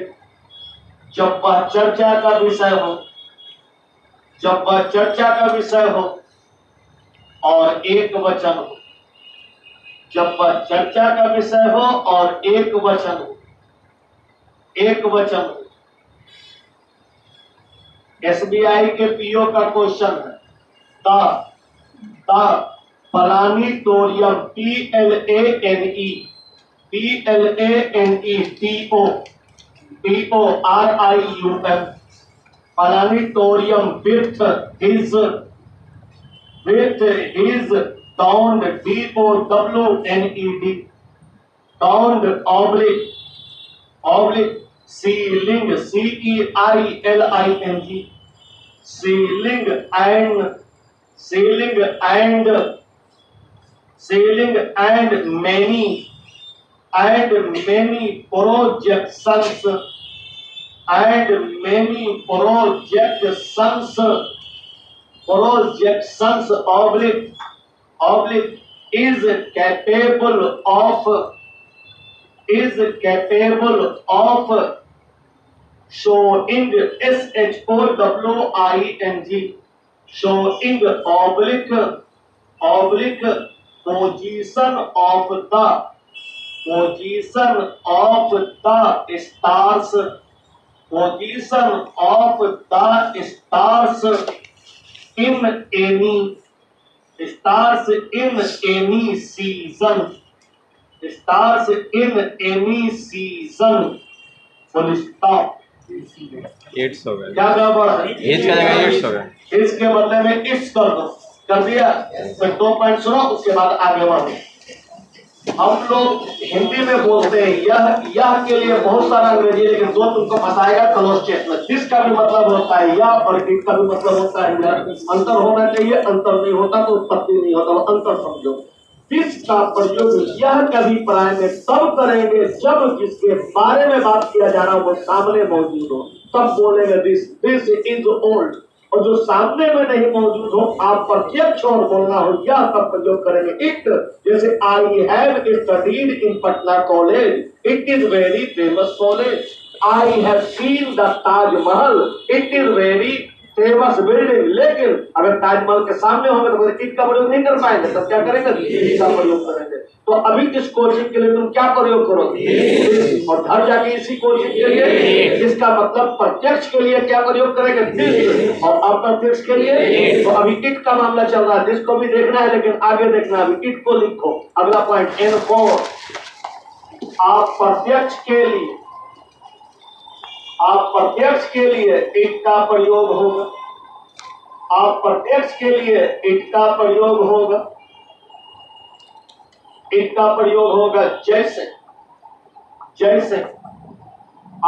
जब वह चर्चा का विषय हो और एक वचन हो। SBI के PO का क्वेश्चन है the planetarium PLANETORIUM planetarium with his downed DOWNED oblique ceiling ceiling and many projections oblique is capable of showing showing oblique position of the stars in any season full stop। 800 क्या गड़बड़ है? As का जगह 800 इसके बदले में it's कर दो। कर दिया? फिर 2 पॉइंट सुनो उसके बाद आगे बढ़ो। हम लोग हिंदी में बोलते हैं यह के लिए बहुत सारा अंग्रेजी, लेकिन जो तुमको फंसाएगा क्लोज स्टेटमेंट। दिस का भी मतलब होता है यह और इट का भी मतलब होता है यह। अंतर होना चाहिए, अंतर नहीं होता तो उत्पत्ति नहीं होता, अंतर समझो। दिस का प्रयोग यह के अभिप्राय में तब करेंगे जब जिसके बारे में बात किया जा रहा हो वो सामने मौजूद हो, तब बोलेंगे दिस इज ओल्ड। और जो सामने में नहीं मौजूद हो, आप प्रत्यक्ष और बोलना हो, यह तब प्रयोग करेंगे इट। जैसे I have studied in Patna college, it is very famous college. I have seen the Taj Mahal, it is very famous building. लेकिन अगर ताजमहल के सामने होंगे तो इट का प्रयोग नहीं कर पाएंगे, तब क्या करेंगे? इट का प्रयोग करेंगे। तो अभी इस कोचिंग के लिए तुम क्या प्रयोग करोगे? और घर जाके इसी कोचिंग के लिए, इसका मतलब प्रत्यक्ष के लिए क्या प्रयोग करेंगे? दिस। और अप्रत्यक्ष के लिए तो अभी इट का मामला चल रहा है, दिस को भी देखना है लेकिन आगे देखना है। अभी इट को लिखो। अगला पॉइंट N4, आप प्रत्यक्ष के लिए इट का प्रयोग होगा। आप प्रत्यक्ष के लिए इट का प्रयोग होगा। इट का प्रयोग होगा जैसे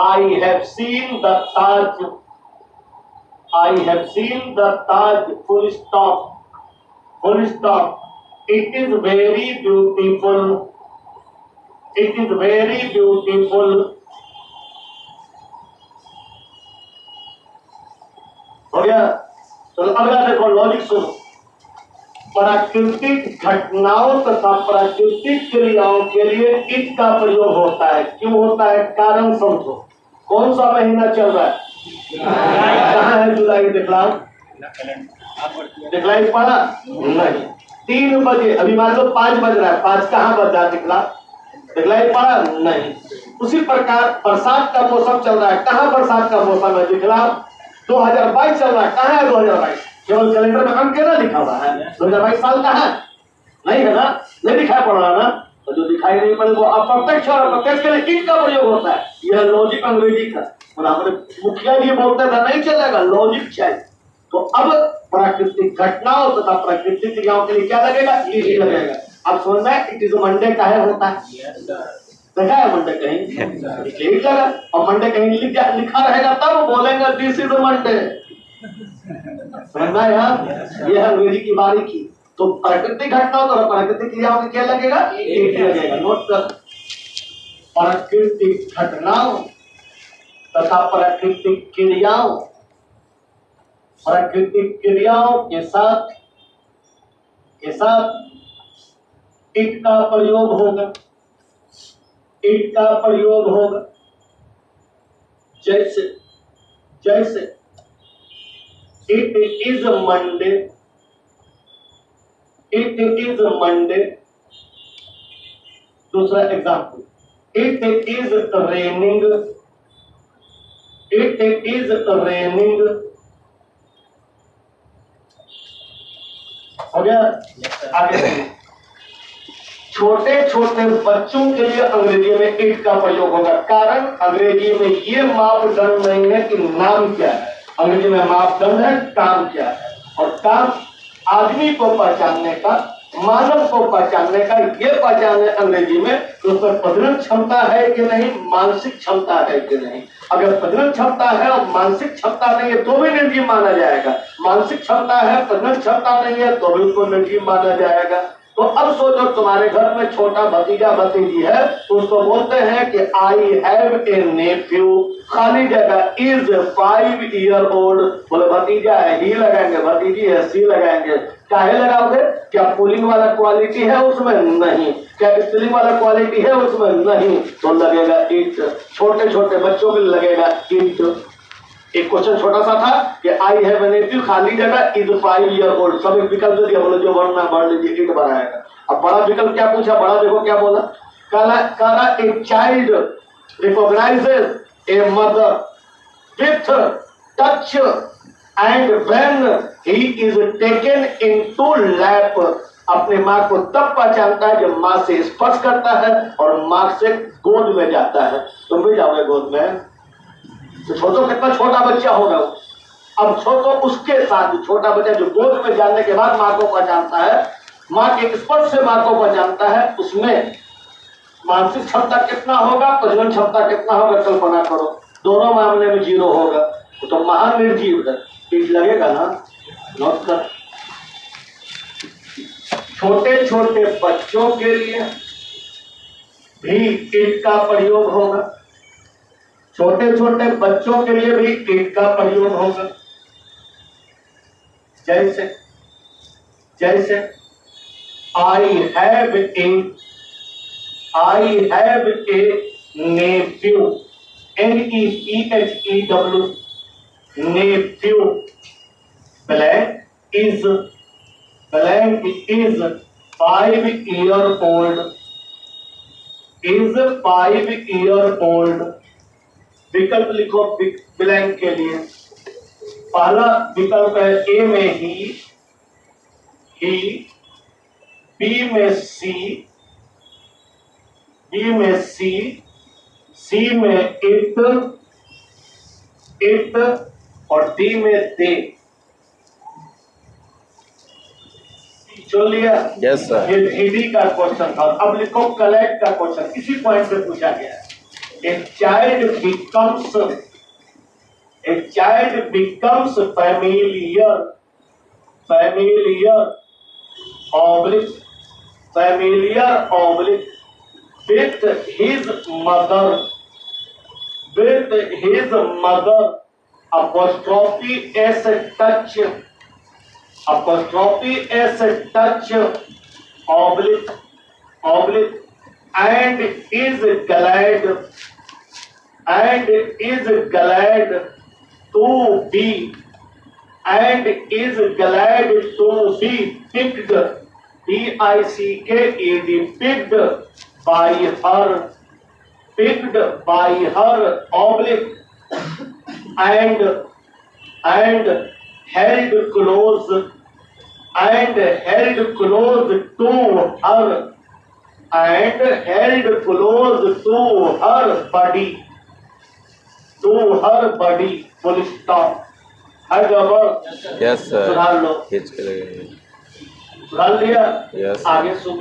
I have seen the Taj, I have seen the Taj, full stop. It is very beautiful, it is very beautiful. हो गया? तो अगला देखो, लॉजिक सुनो। प्राकृतिक घटनाओं तथा प्राकृतिक क्रियाओं के लिए इट का प्रयोग होता है। क्यों होता है? कारण समझो। कौन सा महीना चल रहा है? कहाँ है? जुलाई। दिखलाओ, दिखलाई पड़ा? नहीं। 3 बजे, अभी मान लो 5 बज रहा है, 5 कहाँ बज रहा? दिखलाई पड़ा? नहीं। उसी प्रकार बरसात का मौसम चल रहा है, कहाँ बरसात का मौसम है? दिखलाओ। 2022 चल रहा है, कहाँ है 2022? केवल कैलेंडर में अंक ना लिखा हुआ है। 2022 साल का है? नहीं है ना? नहीं दिखाई पड़ रहा ना? तो जो दिखाई नहीं पड़े वो अप्रत्यक्ष और अप्रत्यक्ष के लिए इट का प्रयोग होता है। यह लॉजिक अंग्रेजी का, और हमारे मुखिया जी बोलते थे नहीं चलेगा, लॉजिक चाहिए। तो अब प्राकृतिक घटनाओं तथा प्राकृतिक क्रियाओं के लिए क्या लगेगा? इट लगेगा। अब समझ में इट इज मंडे का है होता है, देखा है मंडे कहीं इट लगा, और मंडे कहीं लिखा रहेगा तब बोलेंगे दिस इज मंडे। समझना यार, यह है अंग्रेजी की बारीकी। तो प्राकृतिक घटनाओं और प्राकृतिक क्रियाओं में क्या लगेगा? इट लगेगा। नोट कर, प्राकृतिक घटनाओं तथा प्राकृतिक क्रियाओं के साथ इट का प्रयोग होगा। इट का प्रयोग होगा जैसे it is Monday, it is Monday. दूसरा example, it is raining, it is raining. हो गया? आगे छोटे छोटे बच्चों के लिए अंग्रेजी में इट का प्रयोग होगा। कारण अंग्रेजी में ये मापदंड नहीं है कि नाम क्या है, अंग्रेजी में मापदंड है काम क्या है। और काम आदमी को पहचानने का, मानव को पहचानने का, ये पहचान है अंग्रेजी में कि उस पर प्रजनन क्षमता है कि नहीं, मानसिक क्षमता है कि नहीं। अगर प्रजनन क्षमता है और मानसिक क्षमता नहीं है तो भी निर्जीव माना जाएगा। मानसिक क्षमता है, प्रजनन क्षमता नहीं है तो भी उसको निर्जीव माना जाएगा। तो अब सोचो तुम्हारे घर में छोटा भतीजा भतीजी है, तो उसको बोलते हैं कि आई हैव ए नेफ्यू, खाली जगह इज 5 year old। बोले भतीजा है, ही लगाएंगे, भतीजी है, सी लगाएंगे। काहे लगाओगे? क्या पुलिंग वाला क्वालिटी है उसमें? नहीं। क्या स्त्रीलिंग वाला क्वालिटी है उसमें? नहीं। तो लगेगा इट। छोटे छोटे बच्चों में लगेगा इट। एक क्वेश्चन छोटा सा था कि आई हैव एन नेफ्यू, खाली जगह इज 5 year old। सब एक विकल्प दिया, बोले जो बढ़ना बढ़ लीजिए, इट बनाएगा। अब बड़ा विकल्प क्या पूछा? बड़ा देखो क्या बोला, काला a child recognises a mother with touch and when he is taken into lap. अपने माँ को तब पहचानता है जब माँ से स्पर्श करता है और माँ से गोद में जाता है। तुम भी जाओगे गोद में? तो छोटो कितना छोटा बच्चा होगा वो। अब छोटो उसके साथ छोटा बच्चा जो गोद में जाने के बाद माँ को पहचानता है, माँ के स्पर्श से माँ को पहचानता है, उसमें मानसिक क्षमता कितना होगा, प्रजनन क्षमता कितना होगा, कल्पना करो, दोनों मामले में 0 होगा। तो महानिर्जीव है, कीट लगेगा ना। नोट कर, छोटे छोटे बच्चों के लिए भी कीट का प्रयोग होगा, छोटे छोटे बच्चों के लिए भी कीट का प्रयोग होगा। जैसे जैसे I have a nephew, NEPHEW, nephew, blank is 5 year old, is 5 year old। विकल्प लिखो ब्लैंक के लिए। पहला विकल्प है ए में ही, बी में सी, सी में इट और डी में दे। चल लिया? Yes sir. ये जीडी का क्वेश्चन था। अब लिखो कलेक्ट का क्वेश्चन, इसी पॉइंट पे पूछा गया है। A child becomes familiar with his mother, apostrophe s touch, oblique, and is glad to be picked, picked by her, oblique, and held close to her body, full stop। हर जगह yes sir. सुधार लो, खींच के लगेंगे। सुधार लिया? Yes. आगे सुन,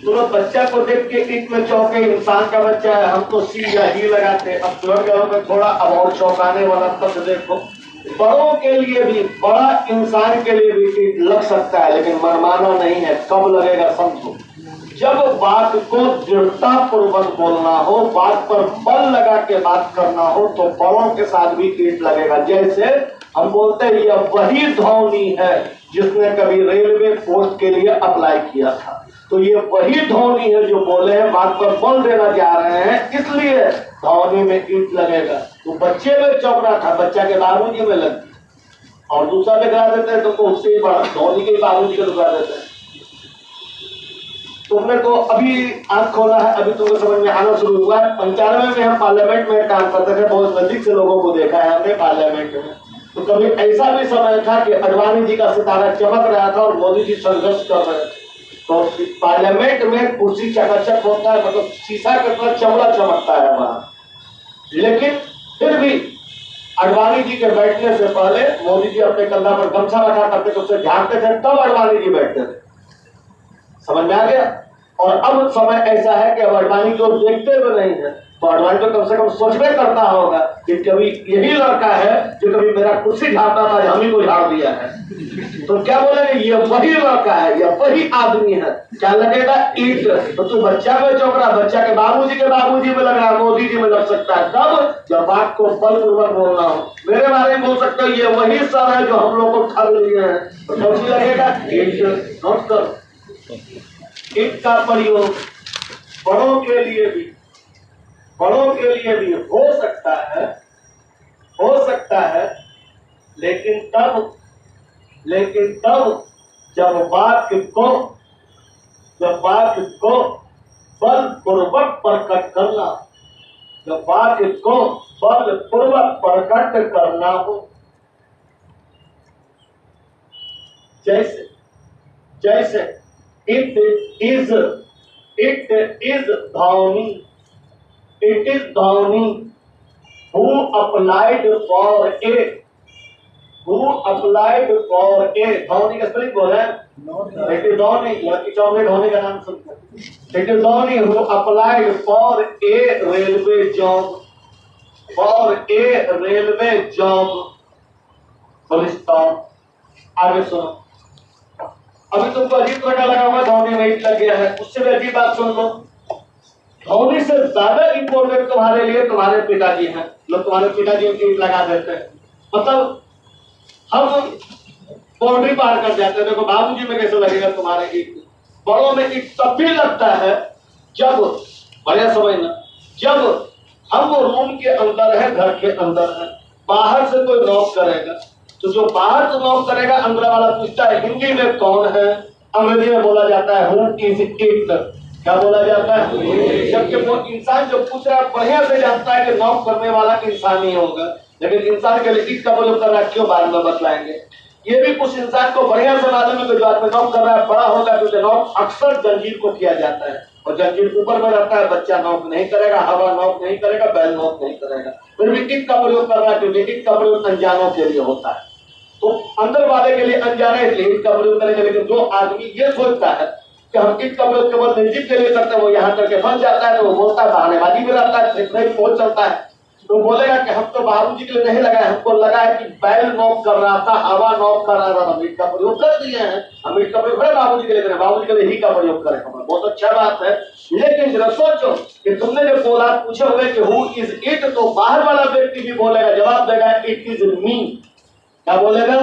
तुम बच्चा को देख के ईट में चौंके, इंसान का बच्चा है, हम तो सी या ही लगाते। अब स्वर्ग में थोड़ा अब और चौंकाने वाला तथ्य देखो, बड़ों के लिए भी, बड़ा इंसान के लिए भी ईट लग सकता है, लेकिन मनमाना नहीं है। कब लगेगा समझो, जब बात को दृढ़ता पूर्वक बोलना हो, बात पर बल लगा के बात करना हो, तो बड़ों के साथ भी कीट लगेगा। जैसे हम बोलते हैं यह वही धोनी है जिसने कभी रेलवे पोस्ट के लिए अप्लाई किया था, तो ये वही धोनी है जो बोले हैं, बात पर बल देना जा रहे हैं, इसलिए धोनी में कीट लगेगा। तो बच्चे में चौंकना था, बच्चा के बाबूजी में लग, और दूसरा लिखा देते हैं तुमको, उससे ही बड़ा धोनी के बाबूजी को लिखा देते हैं। तुमने तो अभी आंख खोला है, अभी तुमको समझ में आना शुरू हुआ है। 95 में हम पार्लियामेंट में काम करते थे, बहुत नजदीक से लोगों को देखा है हमने पार्लियामेंट में। तो कभी ऐसा भी समय था कि अडवाणी जी का सितारा चमक रहा था और मोदी जी संघर्ष कर रहे थे, तो पार्लियामेंट में कुर्सी चकाचक होता है, मतलब शीशा के तरह चमड़ा चमकता है वहां, लेकिन फिर भी अडवाणी जी के बैठने से पहले मोदी जी अपने कंधा पर गमछा रखा करते थे, उससे झांकते थे, तब अडवाणी जी बैठते थे। समझ में आ गया? और अब समय ऐसा है कि अब अडवाणी को देखते हुए नहीं है, तो अडवाणी तो कम से कम सोचबे करता होगा कि कभी यही लड़का है जो कभी मेरा कुर्सी झाड़ता था, हम ही को झाड़ दिया है। तो क्या बोलेंगे, ये वही लड़का है, ये वही आदमी है। क्या लगेगा? ईट। तो तू बच्चा में चौंक रहा, बच्चा के बाबूजी में लग रहा, मोदी जी में लग सकता है, तब जब बात को बलपूर्वक बोलना हो। मेरे बारे में बोल सकते हो, ये वही सर है जो हम लोग को ठग लिए हैं, तो कौन सी लगेगा? ईट। नोट कर, ईट का प्रयोग बड़ों के लिए भी हो सकता है, लेकिन तब जब वाक्य को बलपूर्वक प्रकट करना हो। जैसे it is Dhoni who applied for a who applied for a Dhoni का स्पेलिंग बोल रहे हैं it is Dhoni lucky Choubey Dhoni का नाम सुनते हैं it is Dhoni who applied for a railway job full stop आगे सुनो अभी तुमको अजीब लगा हुआ धोनी वेट लग गया है उससे भी अजीब बात सुन लो धोनी से ज्यादा इंपॉर्टेंट तुम्हारे लिए तुम्हारे पिताजी हैं लोग तुम्हारे पिताजी उनकी ईट लगा देते हैं मतलब हम बाउंड्री पार कर जाते हैं देखो बाबूजी में कैसे लगेगा तुम्हारे ईट बड़ों में ईट तब भी लगता है जब बढ़िया समझना जब हम वो रूम के अंदर है घर के अंदर है बाहर से कोई नॉक करेगा तो जो बाहर से नॉक करेगा अंदर वाला पूछता है हिंदी में कौन है अंग्रेजी में बोला जाता है हु इज इट क्या बोला जाता है जबकि वो इंसान जो पूछ रहा है बढ़िया से जानता है कि नॉक करने वाला इंसान ही होगा लेकिन इंसान के लिए इट का प्रयोग कर रहा है क्यों बाद में बतलाएंगे ये भी कुछ इंसान को बढ़िया से मालूम है कि जो आदमी नॉक कर रहा है बड़ा होगा क्योंकि नॉक अक्सर जंजीर को किया जाता है और जंजीर ऊपर में रहता है बच्चा नॉक नहीं करेगा हवा नॉक नहीं करेगा बैल नॉक नहीं करेगा फिर भी इट का प्रयोग कर रहा है क्योंकि इट का प्रयोग अनजानों के लिए होता है तो अंदर वाले के लिए अनजाने इसलिए इट का प्रयोग करेंगे लेकिन जो आदमी ये सोचता है कि हम इट का प्रयोग केवल निर्जीव के लिए करते हैं वो यहाँ करके फंस जाता है तो वो बोलता है बहानेबाजी में रहता है नहीं पहुंच चलता है तो बोलेगा कि हम तो बाबूजी के लिए नहीं लगाए हमको लगा है कि बैल नॉक कर रहा था हवा नॉक कर रहा था हम ईट का प्रयोग कर दिए हैं हम ईट का प्रयोग करें बाबूजी के लिए करें बाबूजी के लिए ही का प्रयोग करें हमारा बहुत अच्छा बात है लेकिन जरा सोचो कि तुमने जब बोला पूछे हुए कि हु इज इट तो बाहर वाला व्यक्ति भी बोलेगा जवाब देगा इट इज मी क्या बोलेगा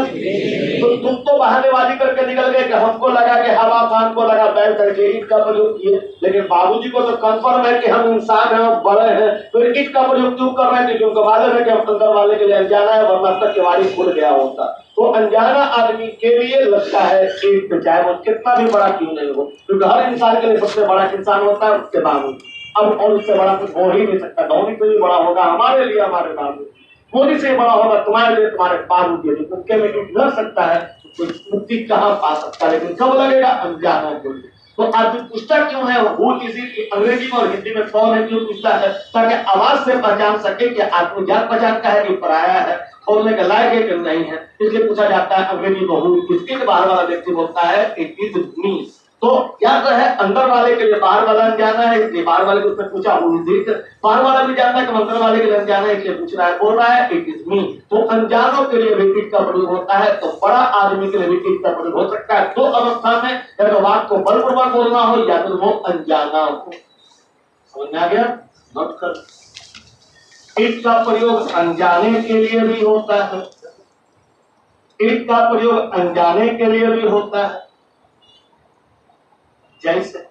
तो तुम तो बहानेबाजी करके निकल गए कि हमको लगा कि हवा खान को लगा बैल करके ईट का प्रयोग किए लेकिन बाबूजी को तो कंफर्म है कि हम इंसान हैं और बड़े हैं फिर ईट का प्रयोग क्यों कर रहे हैं क्योंकि उनको मालूम है कि हम अंदर वाले के लिए अनजाना है वरना तक केवाड़ी खुल गया होता तो अनजाना आदमी के लिए लगता है ईट चाहे वो कितना भी बड़ा क्यों नहीं हो क्योंकि हर इंसान के लिए सबसे बड़ा इंसान होता है उसके बाबूजी अब और उससे बड़ा कुछ हो ही नहीं सकता धोनी से भी बड़ा होगा हमारे लिए हमारे बाबू मोदी से बड़ा होगा तुम्हारे लिए तुम्हारे बाबूजी उनके में कुछ लग सकता है कोई मुक्ति कहाँ पा सकता है लेकिन कब लगेगा अनजाना के लिए तो आदमी पूछता क्यों है वो किसी अंग्रेजी में और हिंदी में कौन है क्यों पूछता है ताकि आवाज से पहचान सके कि आदमी जान पहचान का है कि पराया है खोलने के लायक है कि नहीं है इसलिए पूछा जाता है अंग्रेजी में इसके बाहर वाला व्यक्ति बोलता है इट इज मी तो याद रहे अंदर वाले के लिए बाहर वाला जाना है इसलिए बाहर वाले को उसने पूछा बाहर वाला भी जानता है कि अंदर वाले के लिए जाना है इसलिए पूछ रहा है बोल रहा है इट इज मी तो अनजानों के लिए भी इट का प्रयोग होता है तो बड़ा आदमी के लिए भी इट का प्रयोग हो सकता है दो अवस्था में या तो बात को बलपूर्वक बोलना हो या फिर वो अनजाना हो समझ में आ गया नोट कर इट का प्रयोग अनजाने के लिए भी होता है इट का प्रयोग अनजाने के लिए भी होता है जैसे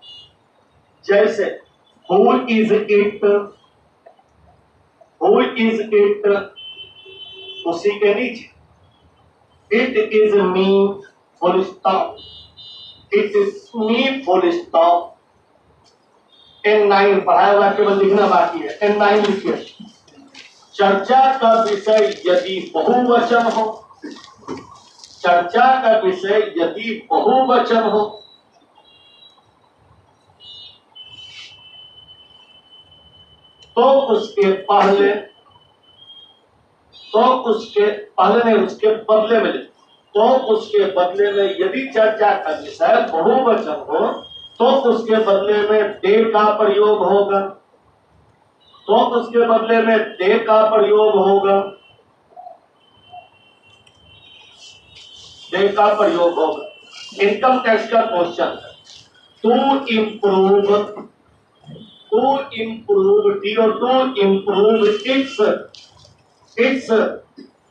जैसे हु इज इट उसी के नीचे it is me full stop it is me full stop N9 पढ़ाया हुआ केवल लिखना बाकी है N9 लिखिए चर्चा का विषय यदि बहुवचन हो चर्चा का विषय यदि बहुवचन हो तो उसके पहले नहीं उसके बदले में तो उसके बदले में यदि चर्चा का विषय बहुवचन हो तो उसके बदले में दे का प्रयोग होगा तो उसके बदले में दे का प्रयोग होगा दे का प्रयोग होगा इनकम टैक्स का क्वेश्चन है to improve its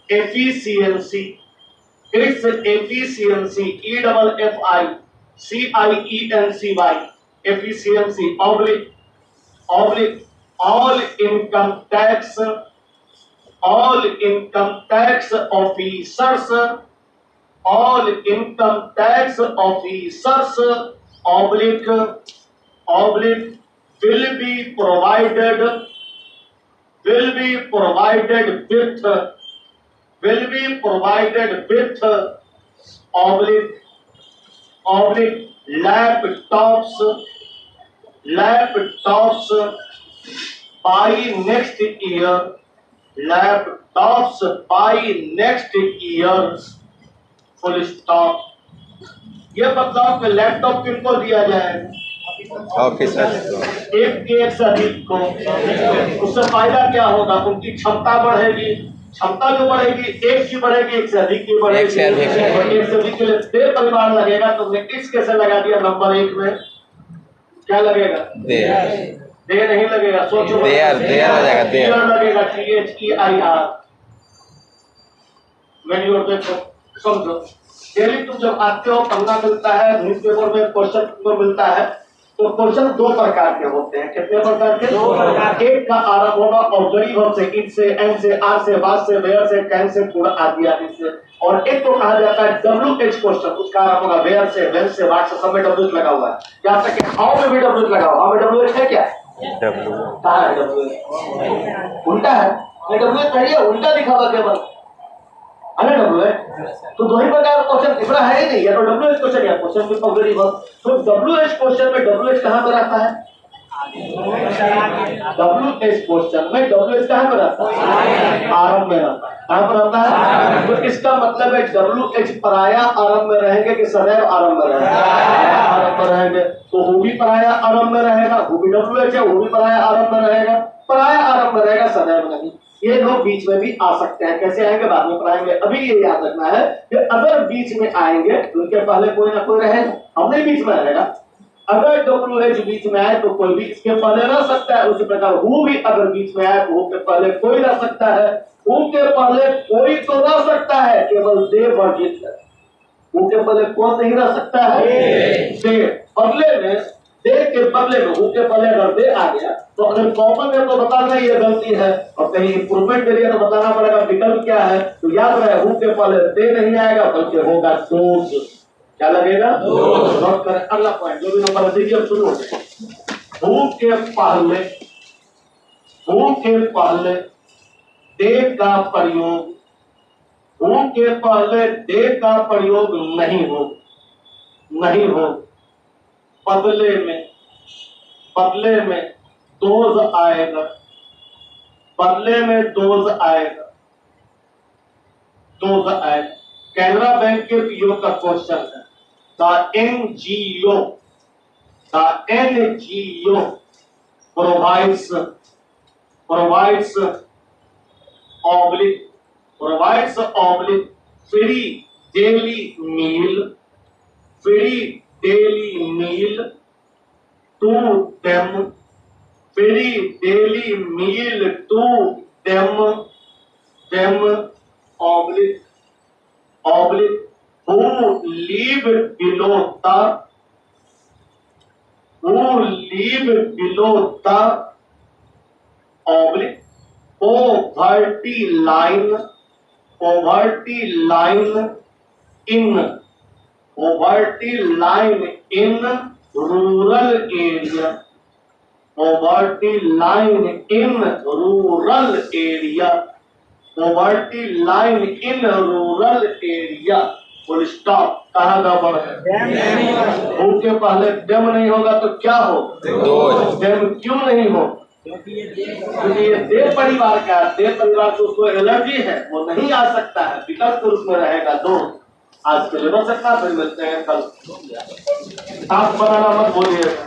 efficiency efficiency oblique all income tax officers oblique will be provided with laptops by next year laptops by next year, full stop. ये बदलाव में लैपटॉप किनको दिया जाएगा? ऑफिसर्स को। एक से अधिक को। उससे फायदा क्या होगा? उनकी क्षमता बढ़ेगी। क्षमता जो बढ़ेगी, एक की बढ़ेगी, एक से अधिक की बढ़ेगी। एक से अधिक के लिए दे परिवार लगेगा। तुमने इस कैसे लगा दिया नंबर 1 में? क्या लगेगा? दे नहीं लगेगा। सोचो, देयर हो जाएगा। देयर लगेगा। THEIR। समझो, डेली तुम जब आते हो, पन्ना मिलता है, न्यूज़पेपर में क्वेश्चन मिलता है, तो क्वेश्चन 2 प्रकार के होते हैं। कितने प्रकार के? 2 प्रकार। एक का आरंभ होगा ऑक्सिलरी वर्ब से, इन से, एन से, आर से, वाज से, वेयर से, कैन से, कुड आदि आदि से। और एक को कहा जाता है WH क्वेश्चन। उसका आरंभ होगा वेयर से, व्हेन से, व्हाट से, सब में WH लगा हुआ है। यहाँ तक कि हाउ में भी WH लगा हुआ है। हाउ में WH है क्या? कहाँ है WH? उल्टा है। WH नहीं है, उल्टा लिखा हुआ केवल। अरे WH तो 2 ही प्रकार का क्वेश्चन इतना है ही नहीं। या तो WH क्वेश्चन या क्वेश्चन विद ऑक्सिलरी वर्ब। तो WH क्वेश्चन में WH कहां पर आता है? WH क्वेश्चन में WH कहां पर आता है? आरंभ में आता है। कहां पर आता है? तो इसका मतलब है WH पराया आरंभ में रहेंगे कि सदैव आरंभ में रहेंगे? आरंभ में रहेंगे। तो वो भी पराया आरंभ में रहेगा, वो भी WH है, वो भी पराया आरंभ में रहेगा। पराया आरंभ में रहेगा, सदैव नहीं। ये लोग बीच में भी आ सकते हैं। कैसे आएंगे बाद में पढ़ाएंगे। अभी ये याद रखना है कि अगर बीच में आएंगे तो उनके पहले कोई ना कोई रहेगा। हमने बीच में रहेगा। अगर WH बीच में आए तो कोई भी इसके पहले रह सकता है। उसी प्रकार हु भी अगर बीच में आए तो हु के पहले कोई रह सकता है। हु के पहले कोई तो रह सकता है, केवल दे वर्जित है। हु के पहले कौन नहीं रह सकता है? दे। बदले में दे के बदले में हु के पहले अगर दे आ गया तो अगर कॉमन है तो बताना ये गलती है, और कहीं इंप्रूवमेंट के लिए तो बताना पड़ेगा विकल्प क्या है। तो याद रहे, हु के पहले दे नहीं आएगा बल्कि होगा दोज। क्या लगेगा? नोट करें। अगला पॉइंट जो भी नंबर दीजिए, अब शुरू हो जाए। हु के पहले दे का प्रयोग, हु के पहले दे का प्रयोग नहीं हो। बदले में दोज आएगा। कैनरा बैंक के पीओ का क्वेश्चन है। The NGO provides free daily meal to them, oblique who live below the oblique poverty line in rural area. Full stop. कहाँ गड़बड़ है? हु के पहले डेम नहीं होगा तो क्या हो? डेम क्यों नहीं हो? क्योंकि ये दे परिवार का, दे परिवार को उसको एलर्जी है, वो नहीं आ सकता है। विकल्प के रूप में रहेगा 2। आज के लिए बस इतना, फिर मिलते हैं कल। आप बनाना मत बोलिएगा।